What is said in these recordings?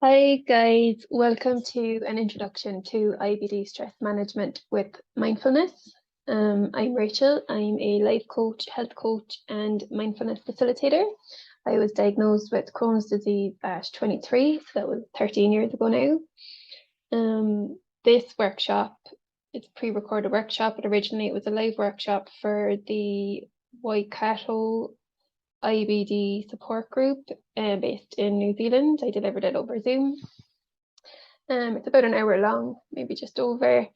Hi guys, welcome to an introduction to IBD stress management with mindfulness. I'm Rachel. I'm a life coach, health coach, and mindfulness facilitator. I was diagnosed with Crohn's disease at 23, so that was 13 years ago now. This workshop, it's a pre-recorded workshop, but originally it was a live workshop for the Waikato IBD support group based in New Zealand. I delivered it over Zoom. It's about an hour long, maybe just over.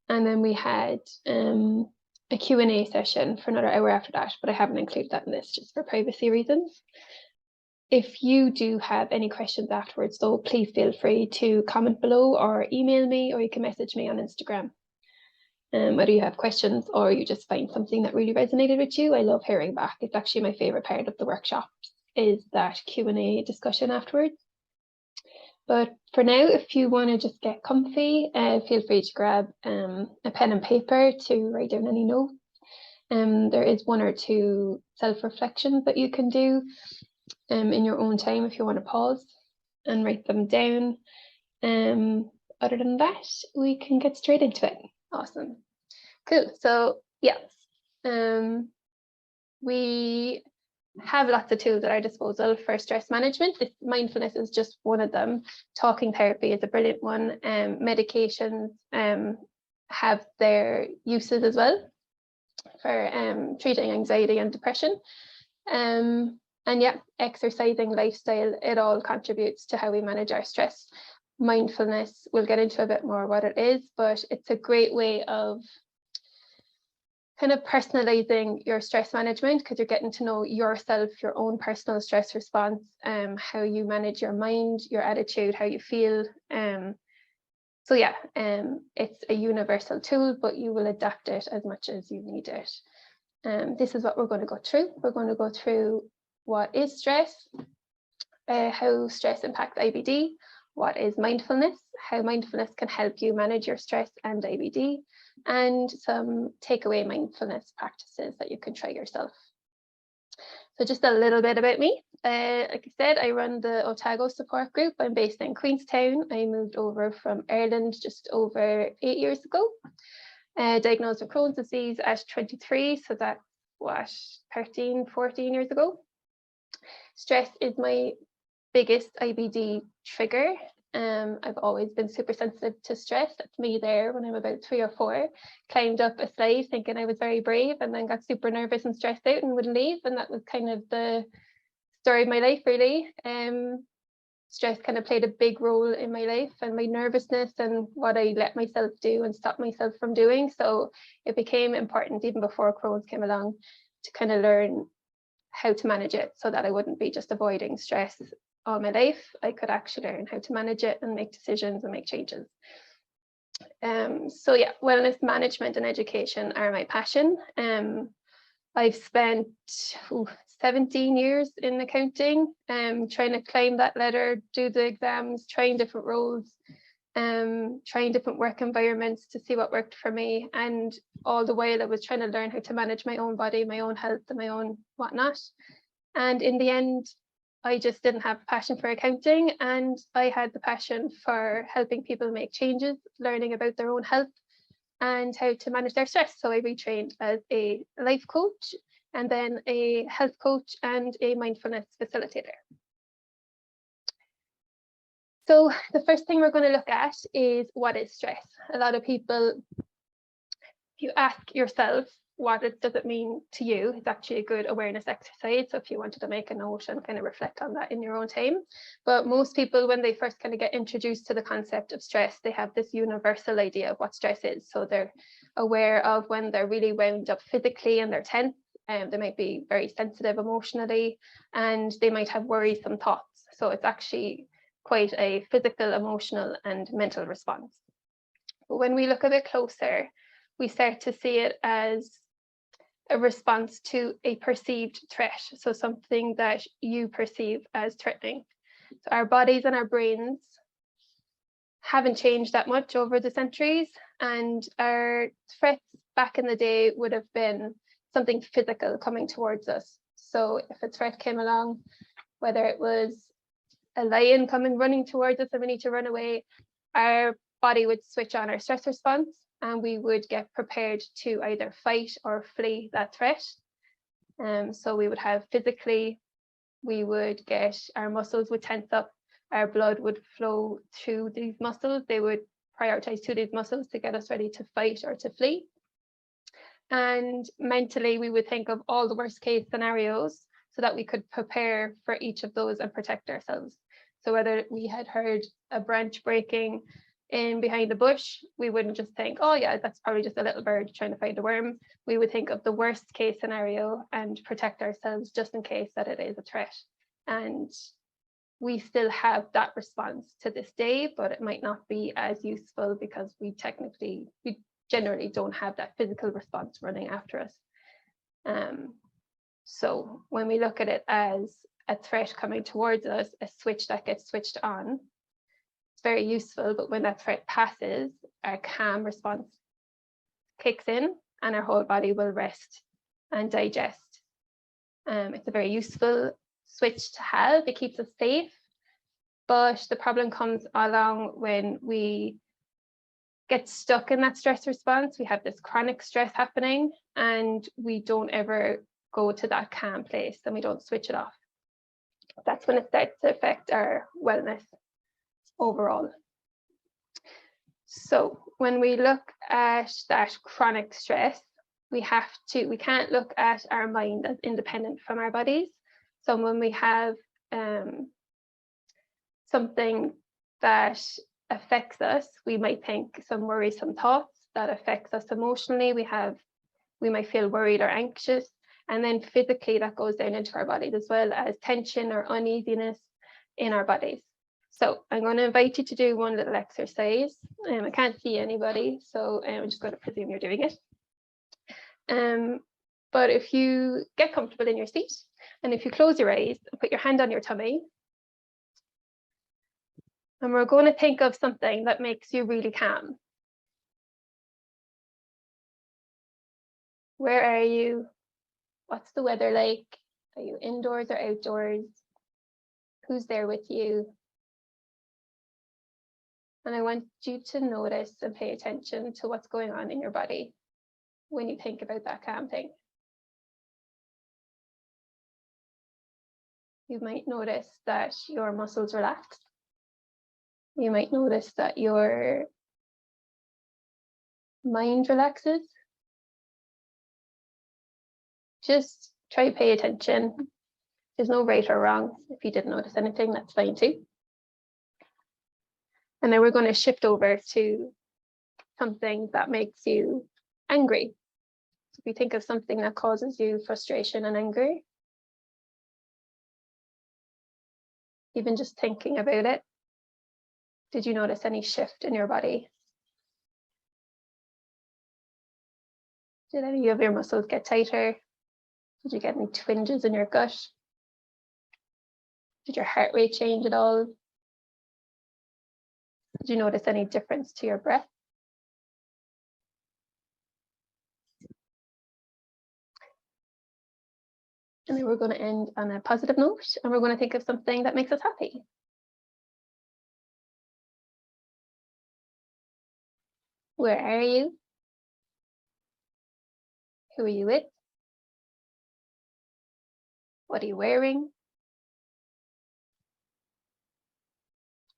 And then we had a Q&A session for another hour after that, but I haven't included that in this just for privacy reasons. If you do have any questions afterwards, though, please feel free to comment below or email me, or you can message me on Instagram. Whether you have questions or you just find something that really resonated with you, I love hearing back. It's actually my favorite part of the workshops is that Q&A discussion afterwards. But for now, if you want to just get comfy, feel free to grab a pen and paper to write down any notes. There is one or two self-reflections that you can do in your own time if you want to pause and write them down. Other than that, we can get straight into it. Awesome. Cool. So yeah, we have lots of tools at our disposal for stress management. Mindfulness is just one of them. Talking therapy is a brilliant one. Medications have their uses as well for treating anxiety and depression. And yeah, exercising, lifestyle, it all contributes to how we manage our stress. Mindfulness, we'll get into a bit more what it is, but it's a great way of kind of personalizing your stress management because you're getting to know yourself, your own personal stress response, how you manage your mind, your attitude, how you feel. So yeah, it's a universal tool, but you will adapt it as much as you need it. This is what we're going to go through. We're going to go through what is stress, how stress impacts IBD, what is mindfulness, how mindfulness can help you manage your stress and IBD, and some takeaway mindfulness practices that you can try yourself. So just a little bit about me. Like I said, I run the Otago support group. I'm based in Queenstown. I moved over from Ireland just over 8 years ago. Diagnosed with Crohn's disease at 23, so that's what, 13, 14 years ago. Stress is my biggest IBD trigger. I've always been super sensitive to stress. That's me there when I'm about 3 or 4. Climbed up a slide thinking I was very brave and then got super nervous and stressed out and wouldn't leave. And that was kind of the story of my life, really. Stress kind of played a big role in my life and my nervousness and what I let myself do and stop myself from doing. So it became important even before Crohn's came along to kind of learn how to manage it so that I wouldn't be just avoiding stress all my life. I could actually learn how to manage it and make decisions and make changes. So yeah, wellness management and education are my passion. I've spent 17 years in accounting, trying to climb that ladder, do the exams, trying different roles, trying different work environments to see what worked for me. And all the while I was trying to learn how to manage my own body, my own health and my own whatnot. And in the end, I just didn't have passion for accounting, and I had the passion for helping people make changes, learning about their own health and how to manage their stress. So I retrained as a life coach and then a health coach and a mindfulness facilitator. So the first thing we're going to look at is what is stress. A lot of people, if you ask yourself, what does it mean to you? It's actually a good awareness exercise. So if you wanted to make a note and kind of reflect on that in your own time. But most people, when they first kind of get introduced to the concept of stress, they have this universal idea of what stress is. So they're aware of when they're really wound up physically and they're tense. They might be very sensitive emotionally, and they might have worrisome thoughts. So it's actually quite a physical, emotional, and mental response. But when we look a bit closer, we start to see it as a response to a perceived threat, so something that you perceive as threatening. So our bodies and our brains haven't changed that much over the centuries, and our threats back in the day would have been something physical coming towards us. So if a threat came along, whether it was a lion coming running towards us and we need to run away, our body would switch on our stress response and we would get prepared to either fight or flee that threat. So we would have physically, we would get, our muscles would tense up, our blood would flow through these muscles, they would prioritize to these muscles to get us ready to fight or to flee. And mentally, we would think of all the worst case scenarios so that we could prepare for each of those and protect ourselves. So whether we had heard a branch breaking in behind a bush, we wouldn't just think, oh yeah, that's probably just a little bird trying to find a worm. We would think of the worst case scenario and protect ourselves just in case that it is a threat. And we still have that response to this day, but it might not be as useful because we generally don't have that physical response running after us. So when we look at it as a threat coming towards us, a switch that gets switched on, it's very useful, but when that threat passes, our calm response kicks in and our whole body will rest and digest. It's a very useful switch to have. It keeps us safe, but the problem comes along when we get stuck in that stress response. We have this chronic stress happening and we don't ever go to that calm place and we don't switch it off. That's when it starts to affect our wellness overall. So when we look at that chronic stress, we can't look at our mind as independent from our bodies. So when we have something that affects us, we might think some worrisome thoughts that affects us emotionally. We might feel worried or anxious, and then physically that goes down into our bodies as well as tension or uneasiness in our bodies. So I'm going to invite you to do one little exercise. I can't see anybody, so I'm just going to presume you're doing it. But if you get comfortable in your seat, and if you close your eyes and put your hand on your tummy, and we're going to think of something that makes you really calm. Where are you? What's the weather like? Are you indoors or outdoors? Who's there with you? And I want you to notice and pay attention to what's going on in your body when you think about that calm thing. You might notice that your muscles relax. You might notice that your mind relaxes. Just try to pay attention. There's no right or wrong. If you didn't notice anything, that's fine too. And then we're going to shift over to something that makes you angry. So if you think of something that causes you frustration and anger, even just thinking about it, did you notice any shift in your body? Did any of your muscles get tighter? Did you get any twinges in your gut? Did your heart rate change at all? Did you notice any difference to your breath? And then we're going to end on a positive note, and we're going to think of something that makes us happy. Where are you? Who are you with? What are you wearing?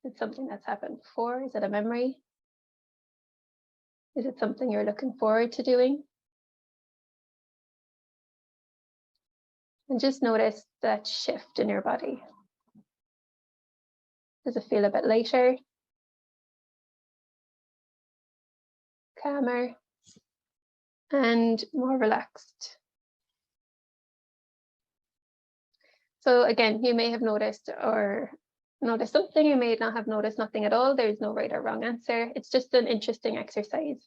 Is it something that's happened before? Is it a memory? Is it something you're looking forward to doing? And just notice that shift in your body. Does it feel a bit lighter? Calmer? And more relaxed? So again, you may have noticed something, you may not have noticed nothing at all. There's no right or wrong answer. It's just an interesting exercise.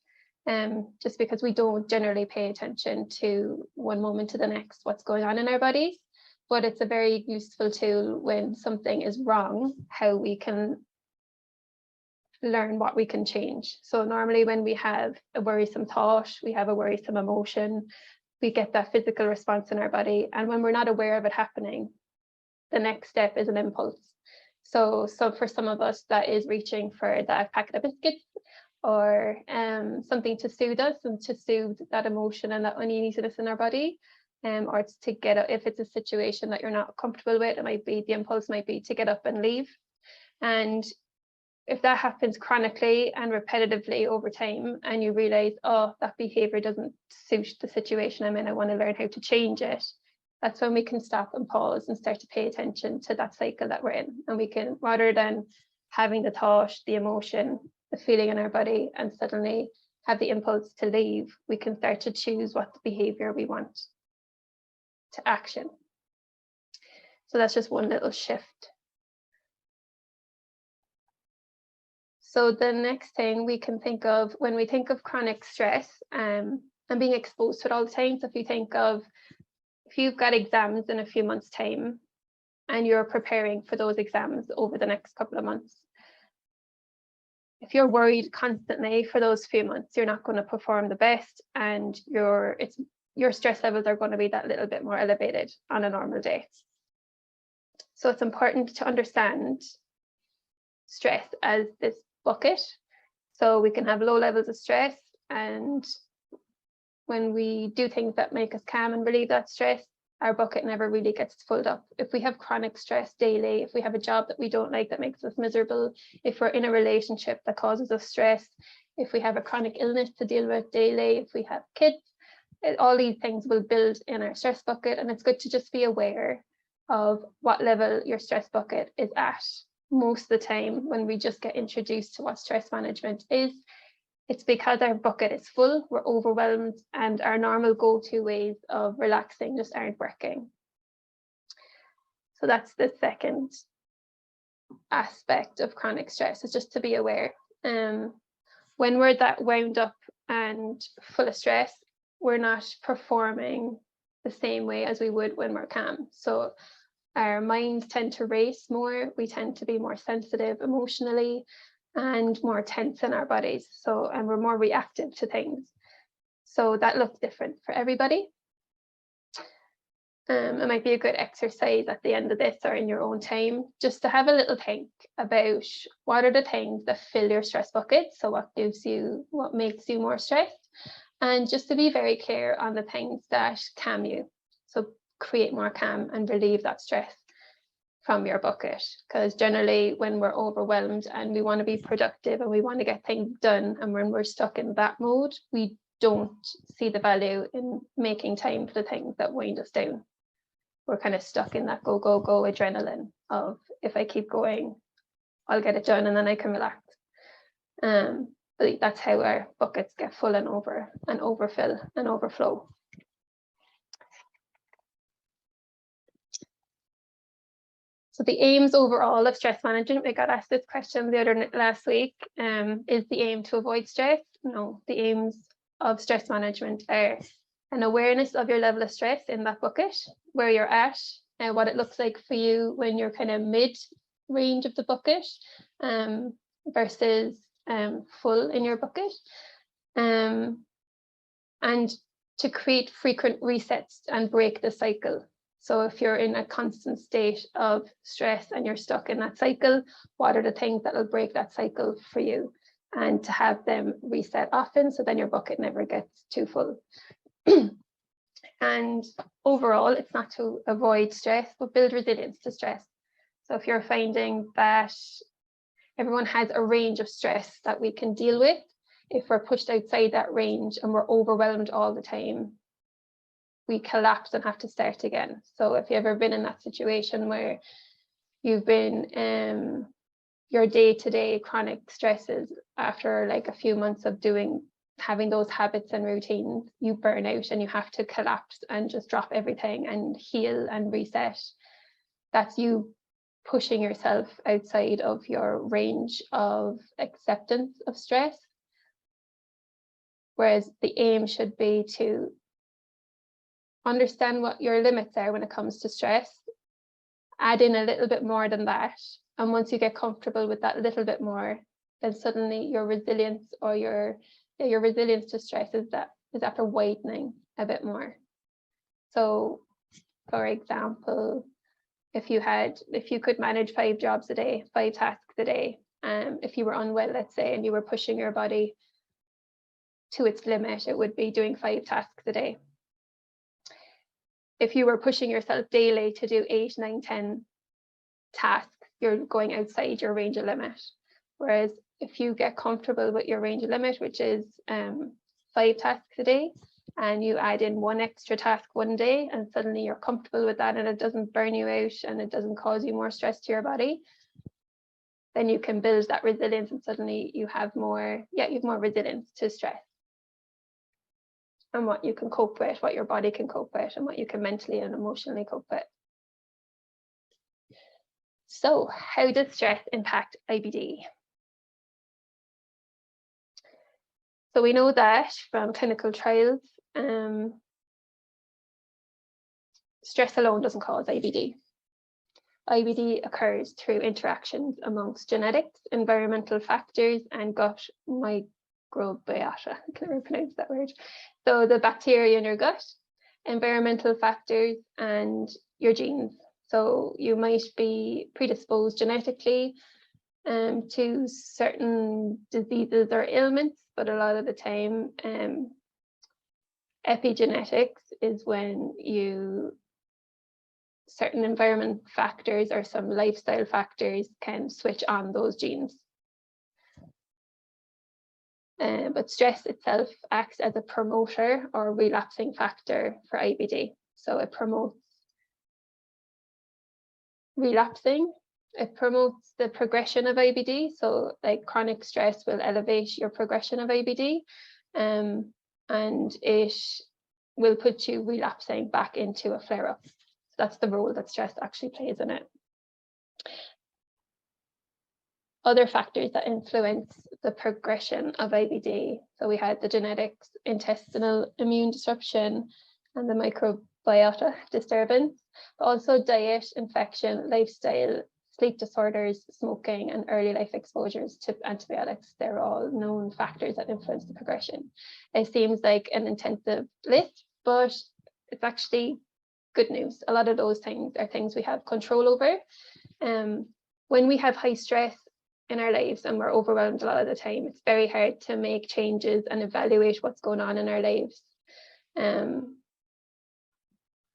Just because we don't generally pay attention to one moment to the next what's going on in our bodies, but it's a very useful tool when something is wrong, how we can learn what we can change. So normally when we have a worrisome thought, we have a worrisome emotion, we get that physical response in our body, and when we're not aware of it happening, the next step is an impulse. So for some of us, that is reaching for that packet of biscuits or something to soothe us and to soothe that emotion and that uneasiness in our body. Or it's to get up, if it's a situation that you're not comfortable with, it might be, the impulse might be to get up and leave. And if that happens chronically and repetitively over time, and you realize, oh, that behavior doesn't suit the situation I'm in, I want to learn how to change it, that's when we can stop and pause and start to pay attention to that cycle that we're in. And we can, rather than having the thought, the emotion, the feeling in our body, and suddenly have the impulse to leave, we can start to choose what the behavior we want to action. So that's just one little shift. So the next thing we can think of when we think of chronic stress and being exposed to it all the time. So if you've got exams in a few months' time and you're preparing for those exams over the next couple of months, if you're worried constantly for those few months, you're not going to perform the best, and your stress levels are going to be that little bit more elevated on a normal day. So it's important to understand stress as this bucket. So we can have low levels of stress, and when we do things that make us calm and relieve that stress, our bucket never really gets filled up. If we have chronic stress daily, if we have a job that we don't like that makes us miserable, if we're in a relationship that causes us stress, if we have a chronic illness to deal with daily, if we have kids, all these things will build in our stress bucket. And it's good to just be aware of what level your stress bucket is at. Most of the time when we just get introduced to what stress management is, it's because our bucket is full, we're overwhelmed, and our normal go-to ways of relaxing just aren't working. So that's the second aspect of chronic stress, is just to be aware. When we're that wound up and full of stress, we're not performing the same way as we would when we're calm. So our minds tend to race more, we tend to be more sensitive emotionally, and more tense in our bodies. And we're more reactive to things. So that looks different for everybody. It might be a good exercise at the end of this or in your own time, just to have a little think about what are the things that fill your stress bucket. So what makes you more stressed, and just to be very clear on the things that calm you. So create more calm and relieve that stress from your bucket, because generally when we're overwhelmed and we want to be productive and we want to get things done, and when we're stuck in that mode, we don't see the value in making time for the things that wind us down. We're kind of stuck in that go, go, go adrenaline of, if I keep going, I'll get it done and then I can relax. But that's how our buckets get full and overfill and overflow. So the aims overall of stress management, we got asked this question last week, is the aim to avoid stress? No, the aims of stress management are an awareness of your level of stress in that bucket, where you're at, and what it looks like for you when you're kind of mid range of the bucket versus full in your bucket, and to create frequent resets and break the cycle. So if you're in a constant state of stress and you're stuck in that cycle, what are the things that will break that cycle for you? And to have them reset often, so then your bucket never gets too full. And overall, it's not to avoid stress, but build resilience to stress. So if you're finding that everyone has a range of stress that we can deal with, if we're pushed outside that range and we're overwhelmed all the time, we collapse and have to start again. So if you've ever been in that situation where you've been your day-to-day chronic stresses, after like a few months of having those habits and routines, you burn out and you have to collapse and just drop everything and heal and reset. That's you pushing yourself outside of your range of acceptance of stress. Whereas the aim should be to understand what your limits are when it comes to stress, add in a little bit more than that, and once you get comfortable with that little bit more, then suddenly your resilience or your resilience to stress is after widening a bit more. So for example, if you could manage 5 jobs a day, 5 tasks a day, if you were unwell, let's say, and you were pushing your body to its limit, it would be doing 5 tasks a day. If you were pushing yourself daily to do 8, 9, 10 tasks, you're going outside your range of limit. Whereas if you get comfortable with your range of limit, which is 5 tasks a day, and you add in 1 extra task one day, and suddenly you're comfortable with that, and it doesn't burn you out and it doesn't cause you more stress to your body, then you can build that resilience, and suddenly you have more resilience to stress, and what you can cope with, what your body can cope with, and what you can mentally and emotionally cope with. So how does stress impact IBD? So we know that from clinical trials, stress alone doesn't cause IBD. IBD occurs through interactions amongst genetics, environmental factors, and gut microbiota. I can never pronounce that word. So the bacteria in your gut, environmental factors, and your genes. So you might be predisposed genetically to certain diseases or ailments, but a lot of the time epigenetics is when certain environment factors or some lifestyle factors can switch on those genes. But stress itself acts as a promoter or relapsing factor for IBD. So it promotes relapsing. It promotes the progression of IBD. So like chronic stress will elevate your progression of IBD, and it will put you relapsing back into a flare-up. So that's the role that stress actually plays in it. Other factors that influence the progression of IBD. So we had the genetics, intestinal immune disruption, and the microbiota disturbance, but also diet, infection, lifestyle, sleep disorders, smoking, and early life exposures to antibiotics. They're all known factors that influence the progression. It seems like an intensive list, but it's actually good news. A lot of those things are things we have control over. When we have high stress in our lives and we're overwhelmed a lot of the time, it's very hard to make changes and evaluate what's going on in our lives.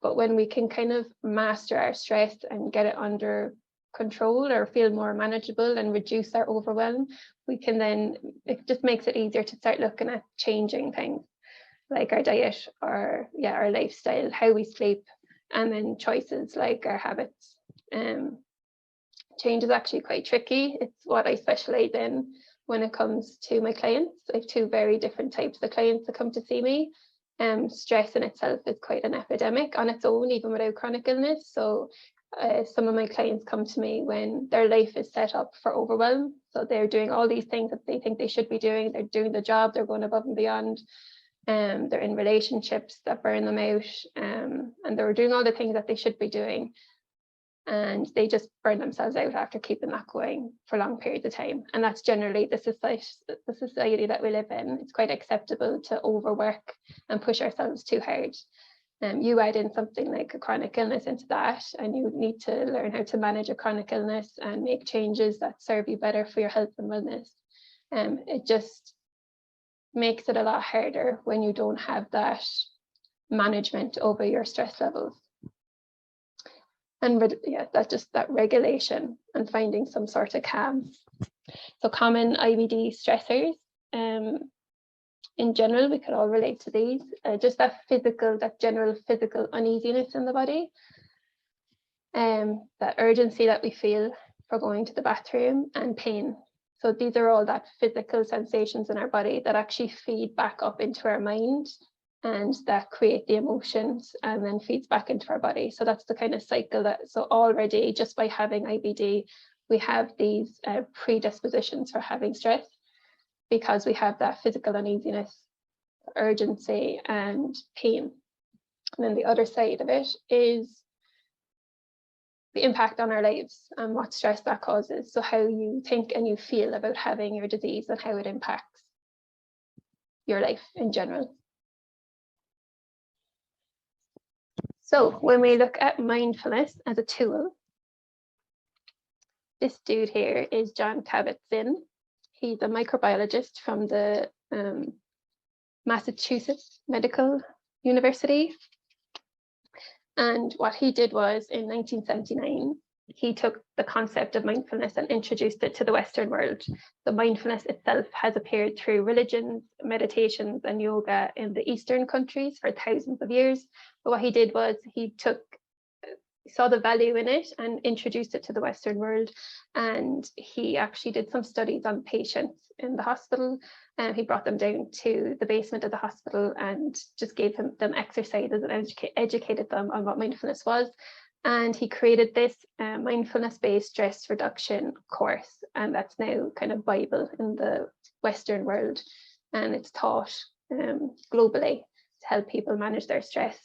But when we can kind of master our stress and get it under control or feel more manageable and reduce our overwhelm, we can then, it just makes it easier to start looking at changing things like our diet or our lifestyle, how we sleep, and then choices like our habits. Change is actually quite tricky. It's what I specialize in when it comes to my clients. I have 2 very different types of clients that come to see me. Stress in itself is quite an epidemic on its own, even without chronic illness. So some of my clients come to me when their life is set up for overwhelm. So they're doing all these things that they think they should be doing. They're doing the job, they're going above and beyond. They're in relationships that burn them out, and they're doing all the things that they should be doing. And they just burn themselves out after keeping that going for long periods of time. And that's generally the society that we live in. It's quite acceptable to overwork and push ourselves too hard. You add in something like a chronic illness into that, and you need to learn how to manage a chronic illness and make changes that serve you better for your health and wellness. It just makes it a lot harder when you don't have that management over your stress levels. And that regulation and finding some sort of calm. So common IBD stressors, in general, we could all relate to these. Just that general physical uneasiness in the body, that urgency that we feel for going to the bathroom, and pain. So these are all that physical sensations in our body that actually feed back up into our mind, and that create the emotions and then feeds back into our body. So that's the kind of cycle so already just by having IBD, we have these predispositions for having stress, because we have that physical uneasiness, urgency, and pain. And then the other side of it is the impact on our lives and what stress that causes. So how you think and you feel about having your disease and how it impacts your life in general. So when we look at mindfulness as a tool, This dude here is John Kabat-Zinn. He's a microbiologist from the Massachusetts Medical University. And what he did was, in 1979, he took the concept of mindfulness and introduced it to the Western world. The mindfulness itself has appeared through religions, meditations, and yoga in the Eastern countries for thousands of years. But what he did was he saw the value in it and introduced it to the Western world. And he actually did some studies on patients in the hospital, and he brought them down to the basement of the hospital and just gave them exercises and educated them on what mindfulness was. And he created this mindfulness-based stress reduction course, and that's now kind of Bible in the Western world, and it's taught globally to help people manage their stress,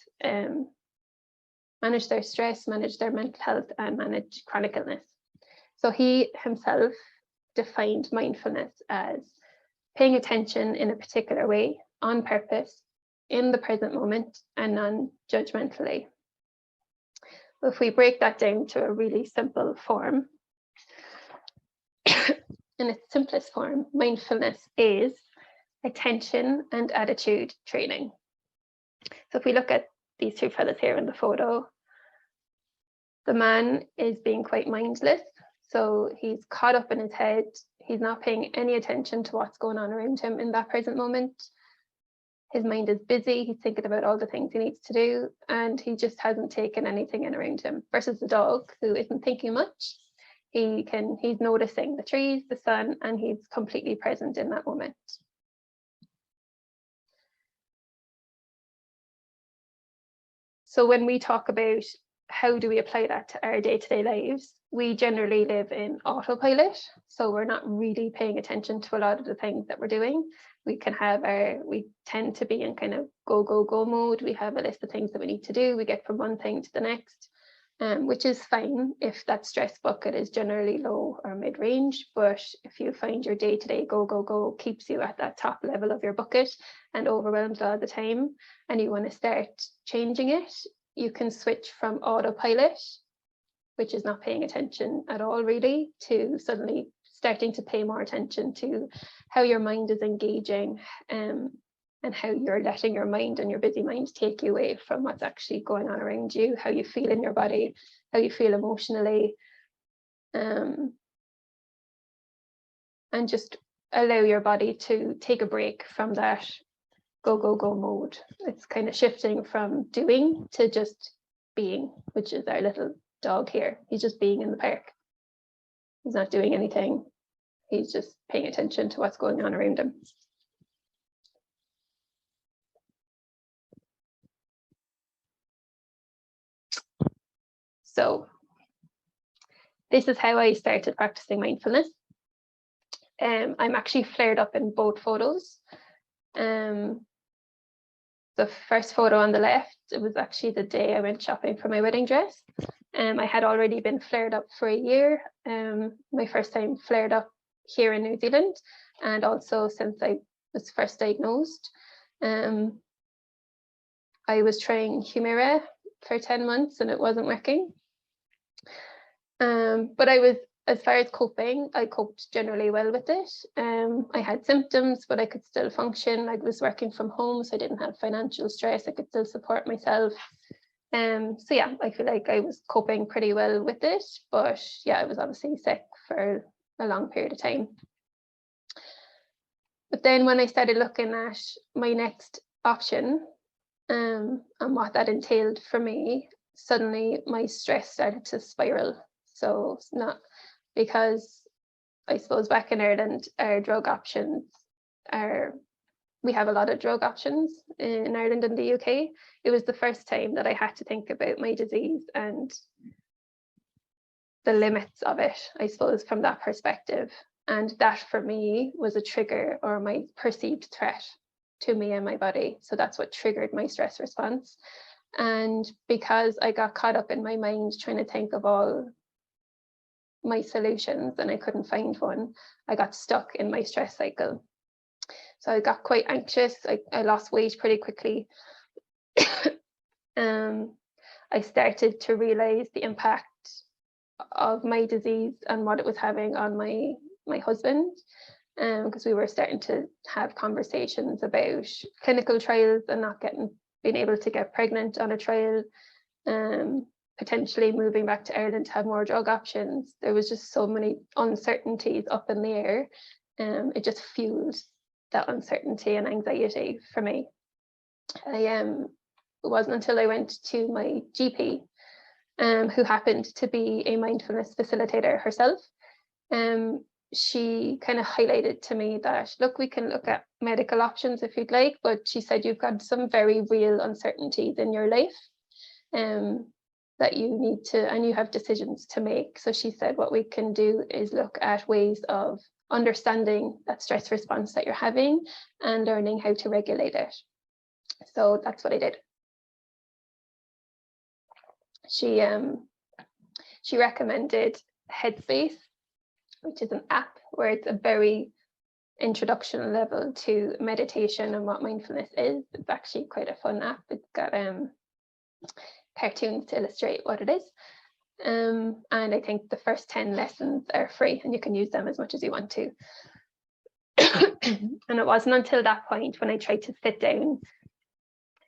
manage their mental health, and manage chronic illness. So he himself defined mindfulness as paying attention in a particular way, on purpose, in the present moment, and non-judgmentally. If we break that down to a really simple form, in its simplest form, mindfulness is attention and attitude training. So if we look at these two fellas here in the photo, the man is being quite mindless. So he's caught up in his head. He's not paying any attention to what's going on around him in that present moment. His mind is busy. He's thinking about all the things he needs to do, and he just hasn't taken anything in around him. Versus the dog, who isn't thinking much. He's noticing the trees, the sun, and he's completely present in that moment. So when we talk about how do we apply that to our day-to-day lives, we generally live in autopilot. So we're not really paying attention to a lot of the things that we're doing. We tend to be in kind of go mode. We have a list of things that we need to do. We get from one thing to the next, which is fine if that stress bucket is generally low or mid-range. But if you find your day-to-day go keeps you at that top level of your bucket and overwhelmed all the time, and you want to start changing it, you can switch from autopilot, which is not paying attention at all really, to suddenly starting to pay more attention to how your mind is engaging, and how you're letting your mind and your busy mind take you away from what's actually going on around you, how you feel in your body, how you feel emotionally, and just allow your body to take a break from that go mode. It's kind of shifting from doing to just being, which is our little dog here. He's just being in the park. He's not doing anything. He's just paying attention to what's going on around him. So this is how I started practicing mindfulness. I'm actually flared up in both photos. The first photo on the left, it was actually the day I went shopping for my wedding dress. I had already been flared up for a year. My first time flared up here in New Zealand, and also since I was first diagnosed. I was trying Humira for 10 months and it wasn't working. But as far as coping, I coped generally well with it. I had symptoms, but I could still function. I was working from home, so I didn't have financial stress. I could still support myself. So yeah, I feel like I was coping pretty well with it, but yeah, I was obviously sick for a long period of time. But then when I started looking at my next option, and what that entailed for me, suddenly my stress started to spiral. So it's not, because I suppose back in Ireland, our drug options we have a lot of drug options in Ireland and the UK. It was the first time that I had to think about my disease and the limits of it, I suppose, from that perspective. And that for me was a trigger, or my perceived threat to me and my body. So that's what triggered my stress response. And because I got caught up in my mind trying to think of all my solutions and I couldn't find one, I got stuck in my stress cycle. So I got quite anxious. I lost weight pretty quickly. I started to realize the impact of my disease and what it was having on my husband, because we were starting to have conversations about clinical trials and not being able to get pregnant on a trial, potentially moving back to Ireland to have more drug options. There was just so many uncertainties up in the air. It just fueled that uncertainty and anxiety for me. It wasn't until I went to my GP, who happened to be a mindfulness facilitator herself. She kind of highlighted to me that, look, we can look at medical options if you'd like, but she said you've got some very real uncertainties in your life that you need to, and you have decisions to make. So she said what we can do is look at ways of understanding that stress response that you're having and learning how to regulate it. So that's what I did. She recommended Headspace, which is an app where it's a very introduction level to meditation and what mindfulness is. It's actually quite a fun app. It's got cartoons to illustrate what it is. And I think the first 10 lessons are free and you can use them as much as you want to. And it wasn't until that point when I tried to sit down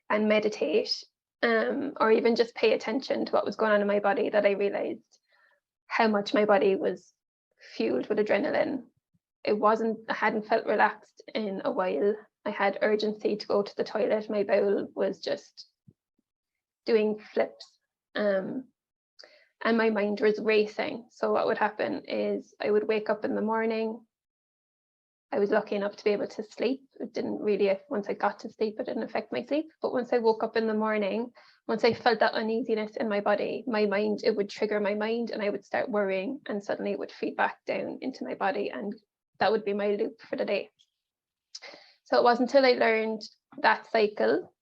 and meditate, or even just pay attention to what was going on in my body, that I realized how much my body was fueled with adrenaline. I hadn't felt relaxed in a while. I had urgency to go to the toilet. My bowel was just doing flips. And my mind was racing. So what would happen is I would wake up in the morning. I was lucky enough to be able to sleep. It didn't really, once I got to sleep, it didn't affect my sleep. But once I woke up in the morning, once I felt that uneasiness in my body, my mind, it would trigger my mind and I would start worrying, and suddenly it would feed back down into my body, and that would be my loop for the day. So it wasn't until I learned that cycle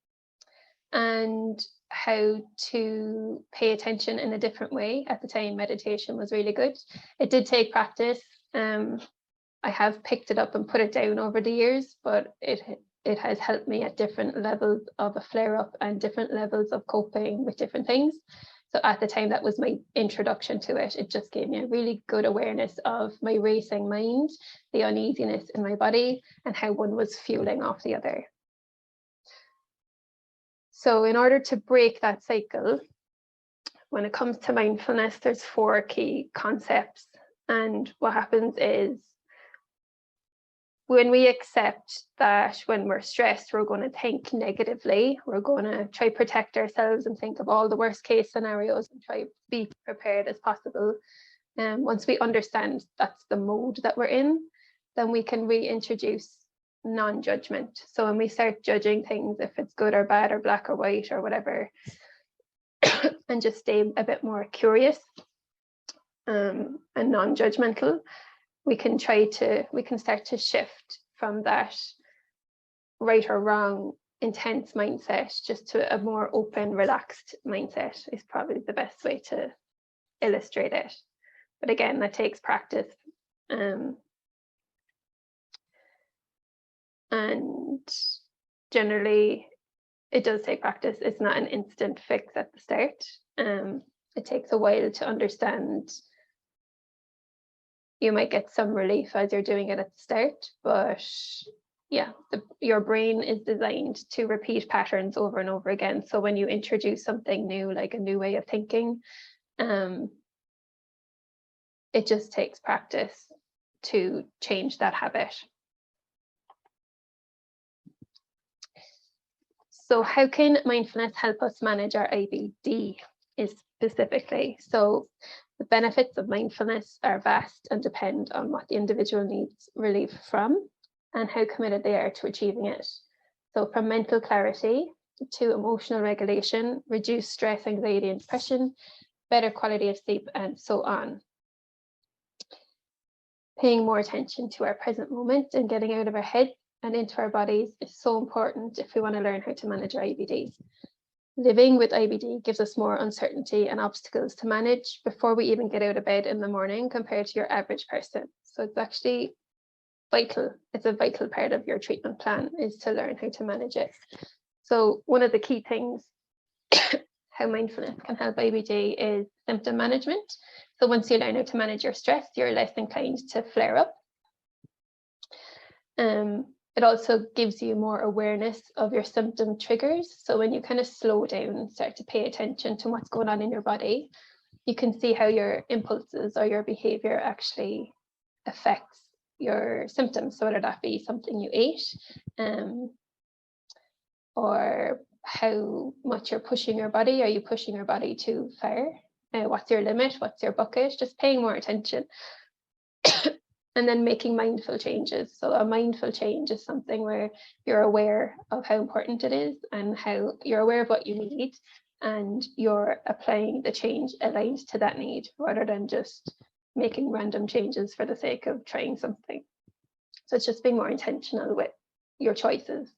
and how to pay attention in a different way. At the time, meditation was really good. It did take practice. I have picked it up and put it down over the years, but it has helped me at different levels of a flare-up and different levels of coping with different things. So at the time, that was my introduction to it. It just gave me a really good awareness of my racing mind, the uneasiness in my body, and how one was fueling off the other. So in order to break that cycle, when it comes to mindfulness, there's 4 key concepts. And what happens is, when we accept that when we're stressed, we're going to think negatively, we're going to try to protect ourselves and think of all the worst case scenarios and try to be prepared as possible. And once we understand that's the mode that we're in, then we can reintroduce non-judgment. So when we start judging things, if it's good or bad or black or white or whatever, and just stay a bit more curious and non-judgmental, we can start to shift from that right or wrong intense mindset just to a more open, relaxed mindset is probably the best way to illustrate it. But again, that takes practice. And generally, it does take practice. It's not an instant fix at the start. It takes a while to understand. You might get some relief as you're doing it at the start, but yeah, your brain is designed to repeat patterns over and over again. So when you introduce something new, like a new way of thinking, it just takes practice to change that habit. So how can mindfulness help us manage our IBD specifically? So the benefits of mindfulness are vast and depend on what the individual needs relief from and how committed they are to achieving it. So from mental clarity to emotional regulation, reduced stress, anxiety, and depression, better quality of sleep, and so on. Paying more attention to our present moment and getting out of our heads and into our bodies is so important if we want to learn how to manage our IBD. Living with IBD gives us more uncertainty and obstacles to manage before we even get out of bed in the morning compared to your average person. So it's actually vital. It's a vital part of your treatment plan is to learn how to manage it. So one of the key things how mindfulness can help IBD is symptom management. So once you learn how to manage your stress, you're less inclined to flare up. It also gives you more awareness of your symptom triggers. So when you kind of slow down and start to pay attention to what's going on in your body, you can see how your impulses or your behavior actually affects your symptoms. So whether that be something you ate, or how much you're pushing your body. Are you pushing your body too far? What's your limit? What's your bucket? Just paying more attention. And then making mindful changes. So a mindful change is something where you're aware of how important it is and how you're aware of what you need, and you're applying the change aligned to that need rather than just making random changes for the sake of trying something. So it's just being more intentional with your choices.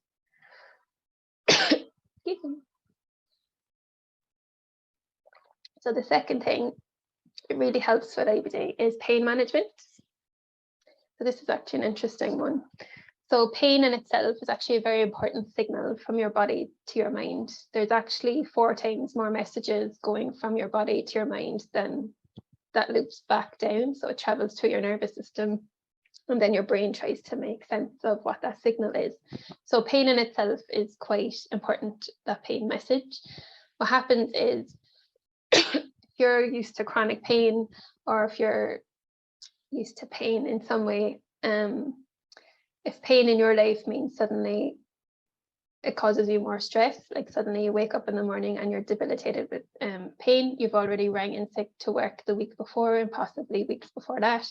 So the second thing it really helps with IBD is pain management. So this is actually an interesting one. So pain in itself is actually a very important signal from your body to your mind. There's actually 4 times more messages going from your body to your mind than that loops back down. So it travels through your nervous system, and then your brain tries to make sense of what that signal is. So pain in itself is quite important, that pain message. What happens is if you're used to chronic pain, or if you're used to pain in some way, if pain in your life means suddenly it causes you more stress, like suddenly you wake up in the morning and you're debilitated with pain, you've already rang in sick to work the week before and possibly weeks before that,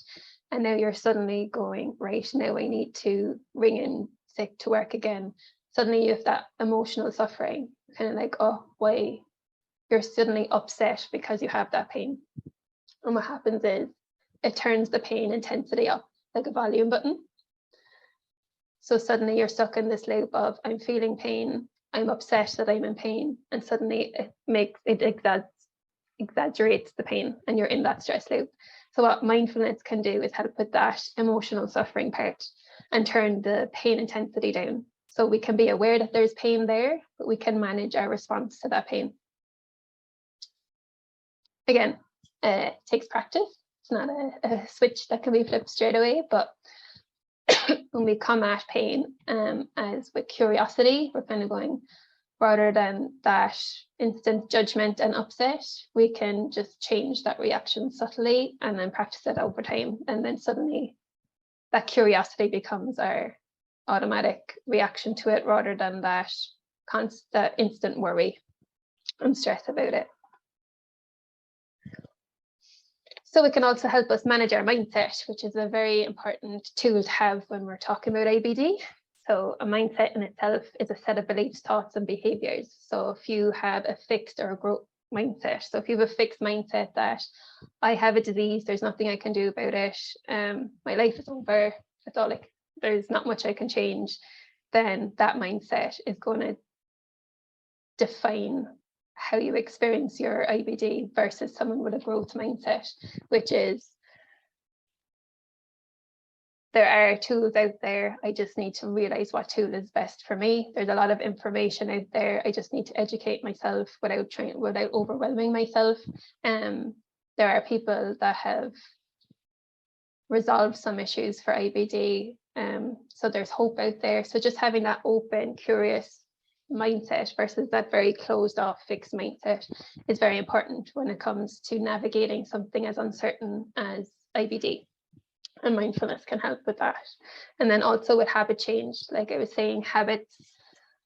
and now you're suddenly going, right, now I need to ring in sick to work again. Suddenly you have that emotional suffering, kind of like, oh, why? You're suddenly upset because you have that pain. And what happens is it turns the pain intensity up like a volume button. So suddenly you're stuck in this loop of, I'm feeling pain, I'm upset that I'm in pain, and suddenly it exaggerates the pain, and you're in that stress loop. So what mindfulness can do is help with that emotional suffering part and turn the pain intensity down. So we can be aware that there's pain there, but we can manage our response to that pain. Again, it takes practice. It's not a switch that can be flipped straight away, but when we come at pain as with curiosity, we're kind of going, rather than that instant judgment and upset, we can just change that reaction subtly and then practice it over time. And then suddenly that curiosity becomes our automatic reaction to it, rather than that constant instant worry and stress about it. So it can also help us manage our mindset, which is a very important tool to have when we're talking about IBD. So a mindset in itself is a set of beliefs, thoughts, and behaviors. So if you have a fixed or a growth mindset, so if you have a fixed mindset that I have a disease, there's nothing I can do about it, my life is over, that's all, like there's not much I can change, then that mindset is going to define how you experience your IBD versus someone with a growth mindset, which is, there are tools out there, I just need to realize what tool is best for me. There's a lot of information out there, I just need to educate myself without overwhelming myself. There are people that have resolved some issues for IBD, so there's hope out there. So just having that open, curious mindset versus that very closed off fixed mindset is very important when it comes to navigating something as uncertain as IBD, and mindfulness can help with that. And then also with habit change, like I was saying, habits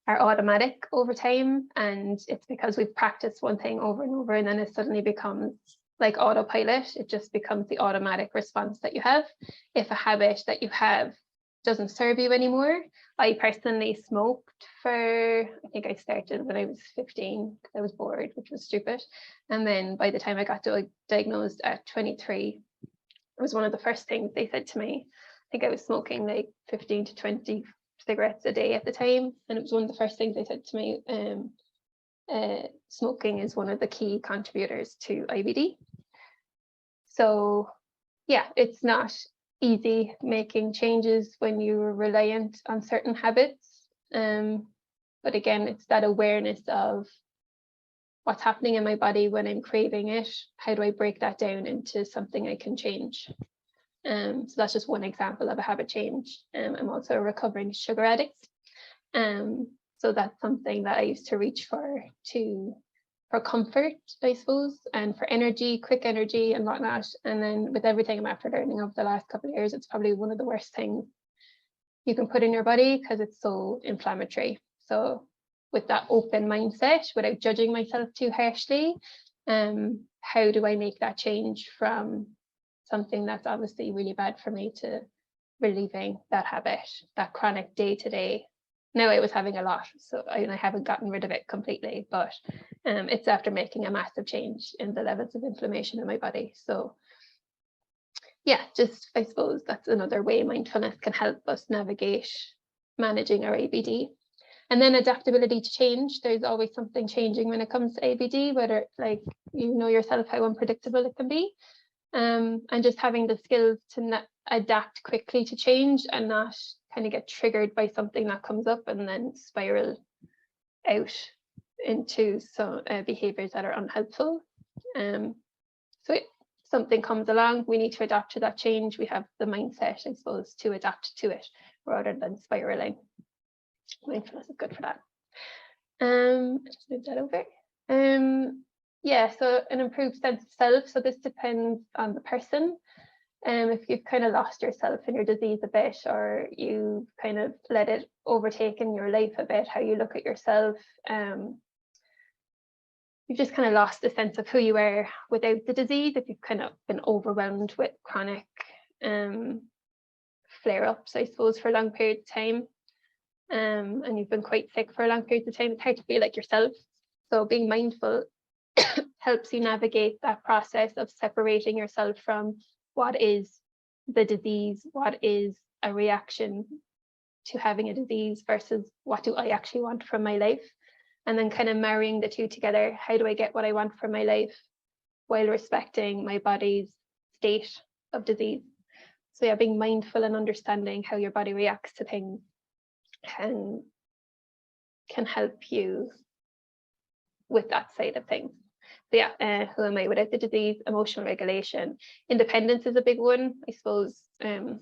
are automatic over time, and it's because we've practiced one thing over and over, and then it suddenly becomes like autopilot. It just becomes the automatic response that you have. If a habit that you have doesn't serve you anymore. I personally smoked for, I think I started when I was 15 because I was bored, which was stupid. And then by the time I got diagnosed at 23, it was one of the first things they said to me. I think I was smoking like 15 to 20 cigarettes a day at the time. And it was one of the first things they said to me, smoking is one of the key contributors to IBD. So yeah, it's not easy making changes when you're reliant on certain habits. But again, it's that awareness of what's happening in my body when I'm craving it? How do I break that down into something I can change? So that's just one example of a habit change. I'm also a recovering sugar addict. So that's something that I used to reach for comfort, I suppose, and for energy, quick energy and whatnot. And then with everything I'm after learning over the last couple of years, it's probably one of the worst things you can put in your body because it's so inflammatory. So with that open mindset, without judging myself too harshly, how do I make that change from something that's obviously really bad for me to relieving that habit, that chronic day-to-day. Now I was having a lot, so I haven't gotten rid of it completely, but it's after making a massive change in the levels of inflammation in my body. So yeah, just I suppose that's another way mindfulness can help us navigate managing our ABD. And then adaptability to change. There's always something changing when it comes to ABD, whether like you know yourself how unpredictable it can be. And just having the skills to adapt quickly to change and not kind of get triggered by something that comes up and then spiral out into some behaviors that are unhelpful. So if something comes along, we need to adapt to that change. We have the mindset, I suppose, to adapt to it rather than spiraling. Mindfulness is good for that. Just move that over. Yeah, so an improved sense of self. So this depends on the person. If you've kind of lost yourself in your disease a bit, or you kind of let it overtake in your life a bit, how you look at yourself, you've just kind of lost the sense of who you are without the disease. If you've kind of been overwhelmed with chronic flare-ups, I suppose, for long periods of time, and you've been quite sick for a long period of time, it's hard to feel like yourself. So being mindful helps you navigate that process of separating yourself from what is the disease, what is a reaction to having a disease versus what do I actually want from my life, and then kind of marrying the two together. How do I get what I want from my life while respecting my body's state of disease? So yeah, being mindful and understanding how your body reacts to things can help you with that side of things. So yeah, who am I without the disease? Emotional regulation. Independence is a big one, I suppose. If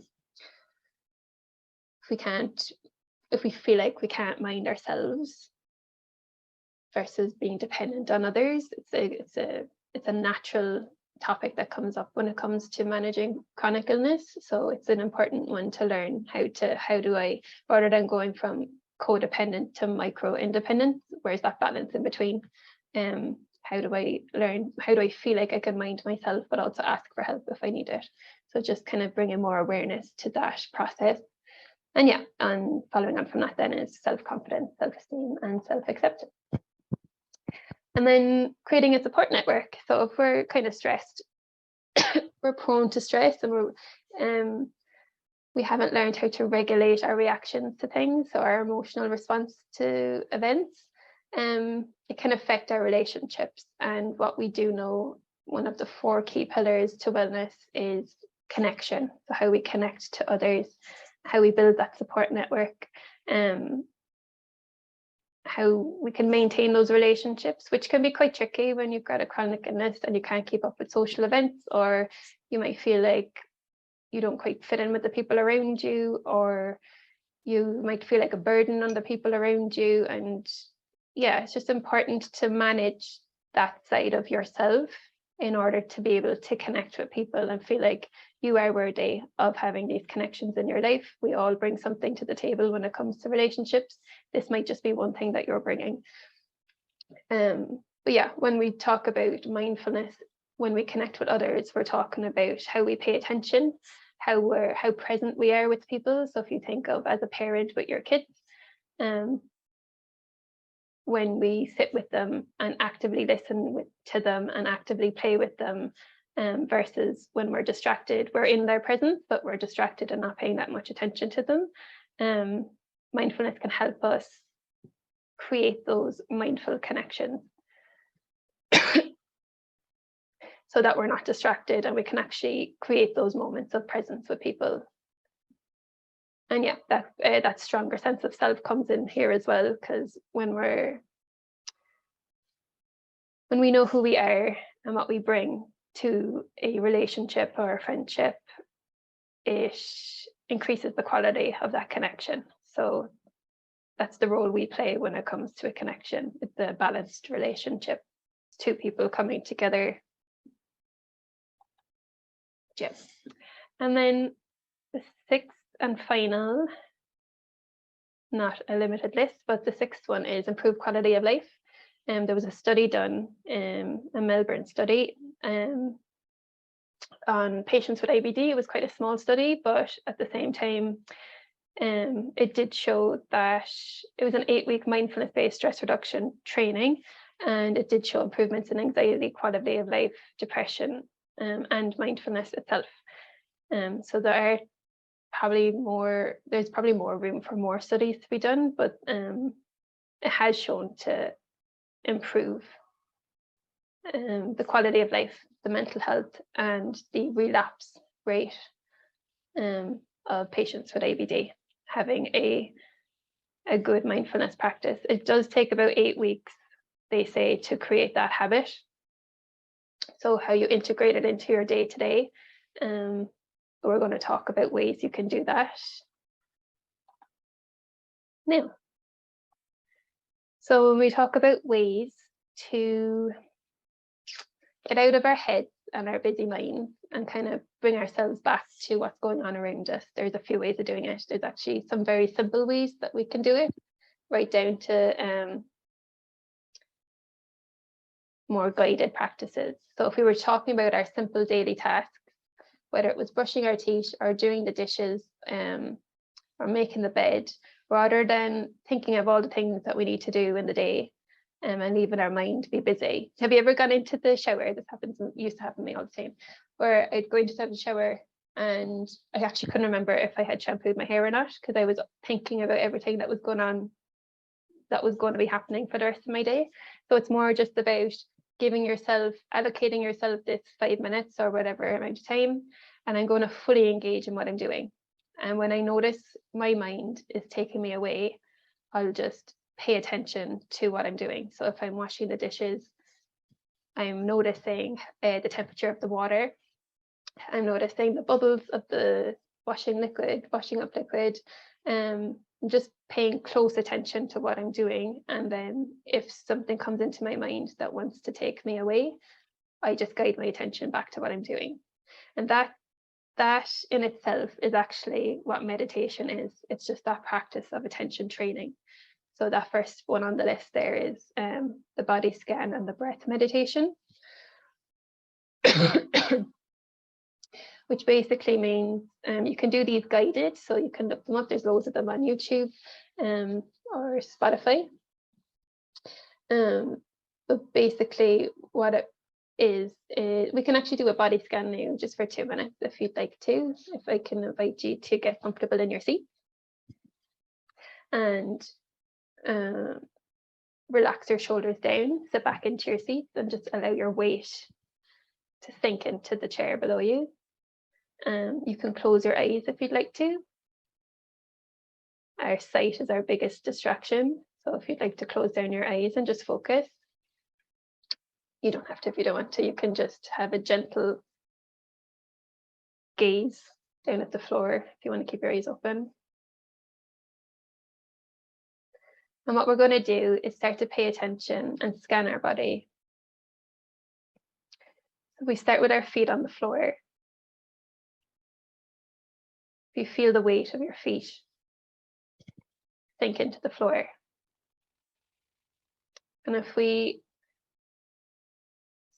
we feel like we can't mind ourselves versus being dependent on others, it's a natural topic that comes up when it comes to managing chronic illness. So it's an important one to learn how do I, rather than going from codependent to micro independence, where's that balance in between? How do I feel like I can mind myself, but also ask for help if I need it? So just kind of bringing more awareness to that process. And yeah, and following on from that then is self-confidence, self-esteem, and self-acceptance. And then creating a support network. So if we're kind of stressed, we're prone to stress, and we haven't learned how to regulate our reactions to things, so our emotional response to events, it can affect our relationships. And what we do know, one of the 4 key pillars to wellness is connection. So how we connect to others, how we build that support network, how we can maintain those relationships, which can be quite tricky when you've got a chronic illness and you can't keep up with social events, or you might feel like you don't quite fit in with the people around you, or you might feel like a burden on the people around you. And yeah, it's just important to manage that side of yourself in order to be able to connect with people and feel like you are worthy of having these connections in your life. We all bring something to the table when it comes to relationships. This might just be one thing that you're bringing. But yeah, when we talk about mindfulness, when we connect with others, we're talking about how we pay attention, how present we are with people. So if you think of as a parent with your kids, when we sit with them and actively listen to them and actively play with them, versus when we're distracted, we're in their presence, but we're distracted and not paying that much attention to them. Mindfulness can help us create those mindful connections so that we're not distracted and we can actually create those moments of presence with people. And yeah, that stronger sense of self comes in here as well, because when we're when we know who we are and what we bring to a relationship or a friendship, it increases the quality of that connection. So that's the role we play when it comes to a connection. It's a balanced relationship. It's two people coming together. Yeah. And then the sixth and final, not a limited list, but the sixth one is improved quality of life. There was a study done, a Melbourne study, on patients with IBD. It was quite a small study, but at the same time, it did show that it was an 8-week mindfulness-based stress reduction training, and it did show improvements in anxiety, quality of life, depression, and mindfulness itself. So there's probably more room for more studies to be done, but it has shown to improve the quality of life, the mental health, and the relapse rate of patients with IBD having a good mindfulness practice. It does take about 8 weeks, they say, to create that habit. So how you integrate it into your day-to-day. We're going to talk about ways you can do that now. So when we talk about ways to get out of our heads and our busy minds and kind of bring ourselves back to what's going on around us, there's a few ways of doing it. There's actually some very simple ways that we can do it, right down to more guided practices. So if we were talking about our simple daily tasks, whether it was brushing our teeth or doing the dishes or making the bed, rather than thinking of all the things that we need to do in the day and leaving our mind be busy. Have you ever gone into the shower? This used to happen to me all the time, where I'd go into the shower and I actually couldn't remember if I had shampooed my hair or not, because I was thinking about everything that was going on, that was going to be happening for the rest of my day. So it's more just about allocating yourself this 5 minutes or whatever amount of time, and I'm going to fully engage in what I'm doing. And when I notice my mind is taking me away, I'll just pay attention to what I'm doing. So if I'm washing the dishes, I'm noticing the temperature of the water. I'm noticing the bubbles of the washing up liquid. I'm just paying close attention to what I'm doing. And then if something comes into my mind that wants to take me away, I just guide my attention back to what I'm doing. And that in itself is actually what meditation is. It's just that practice of attention training. So that first one on the list there is the body scan and the breath meditation, which basically means you can do these guided, so you can look them up. There's loads of them on YouTube or Spotify. But basically what it is we can actually do a body scan now just for 2 minutes if you'd like to, if I can invite you to get comfortable in your seat and relax your shoulders down, sit back into your seat and just allow your weight to sink into the chair below you. You can close your eyes if you'd like to. Our sight is our biggest distraction, so if you'd like to close down your eyes and just focus, you don't have to if you don't want to. You can just have a gentle gaze down at the floor if you want to keep your eyes open. And what we're going to do is start to pay attention and scan our body. So we start with our feet on the floor. If you feel the weight of your feet sink into the floor. And if we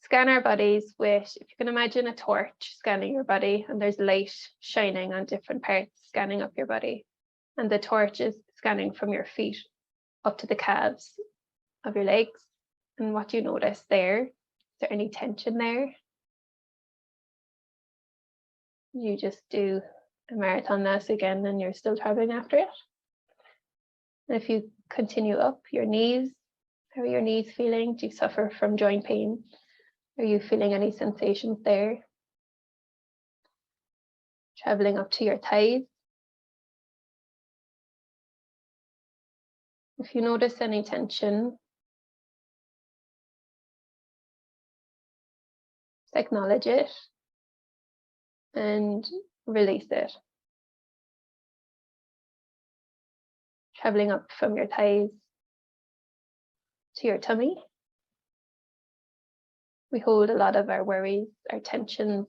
scan our bodies with, if you can imagine a torch scanning your body, and there's light shining on different parts, scanning up your body. And the torch is scanning from your feet up to the calves of your legs. And what do you notice there? Is there any tension there? You just do a marathon this again and you're still traveling after it. And if you continue up your knees, how are your knees feeling? Do you suffer from joint pain? Are you feeling any sensations there? Traveling up to your thighs. If you notice any tension, acknowledge it and release it. Traveling up from your thighs to your tummy. We hold a lot of our worries, our tensions,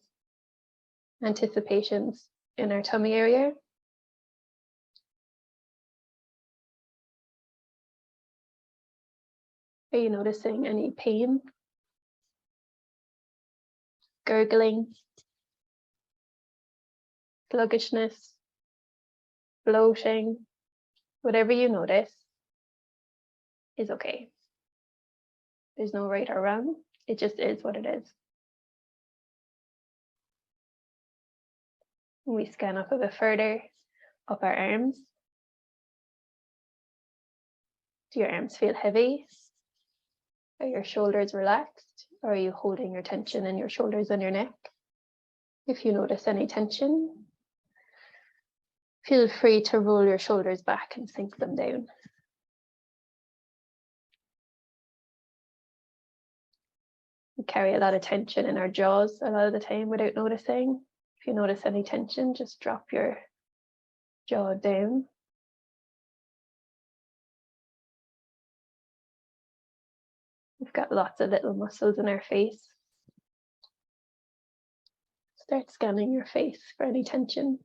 anticipations in our tummy area. Are you noticing any pain, gurgling, sluggishness, bloating? Whatever you notice is okay. There's no right or wrong. It just is what it is. And we scan up a bit further, up our arms. Do your arms feel heavy? Are your shoulders relaxed? Or are you holding your tension in your shoulders and your neck? If you notice any tension, feel free to roll your shoulders back and sink them down. We carry a lot of tension in our jaws a lot of the time without noticing. If you notice any tension, just drop your jaw down. We've got lots of little muscles in our face. Start scanning your face for any tension.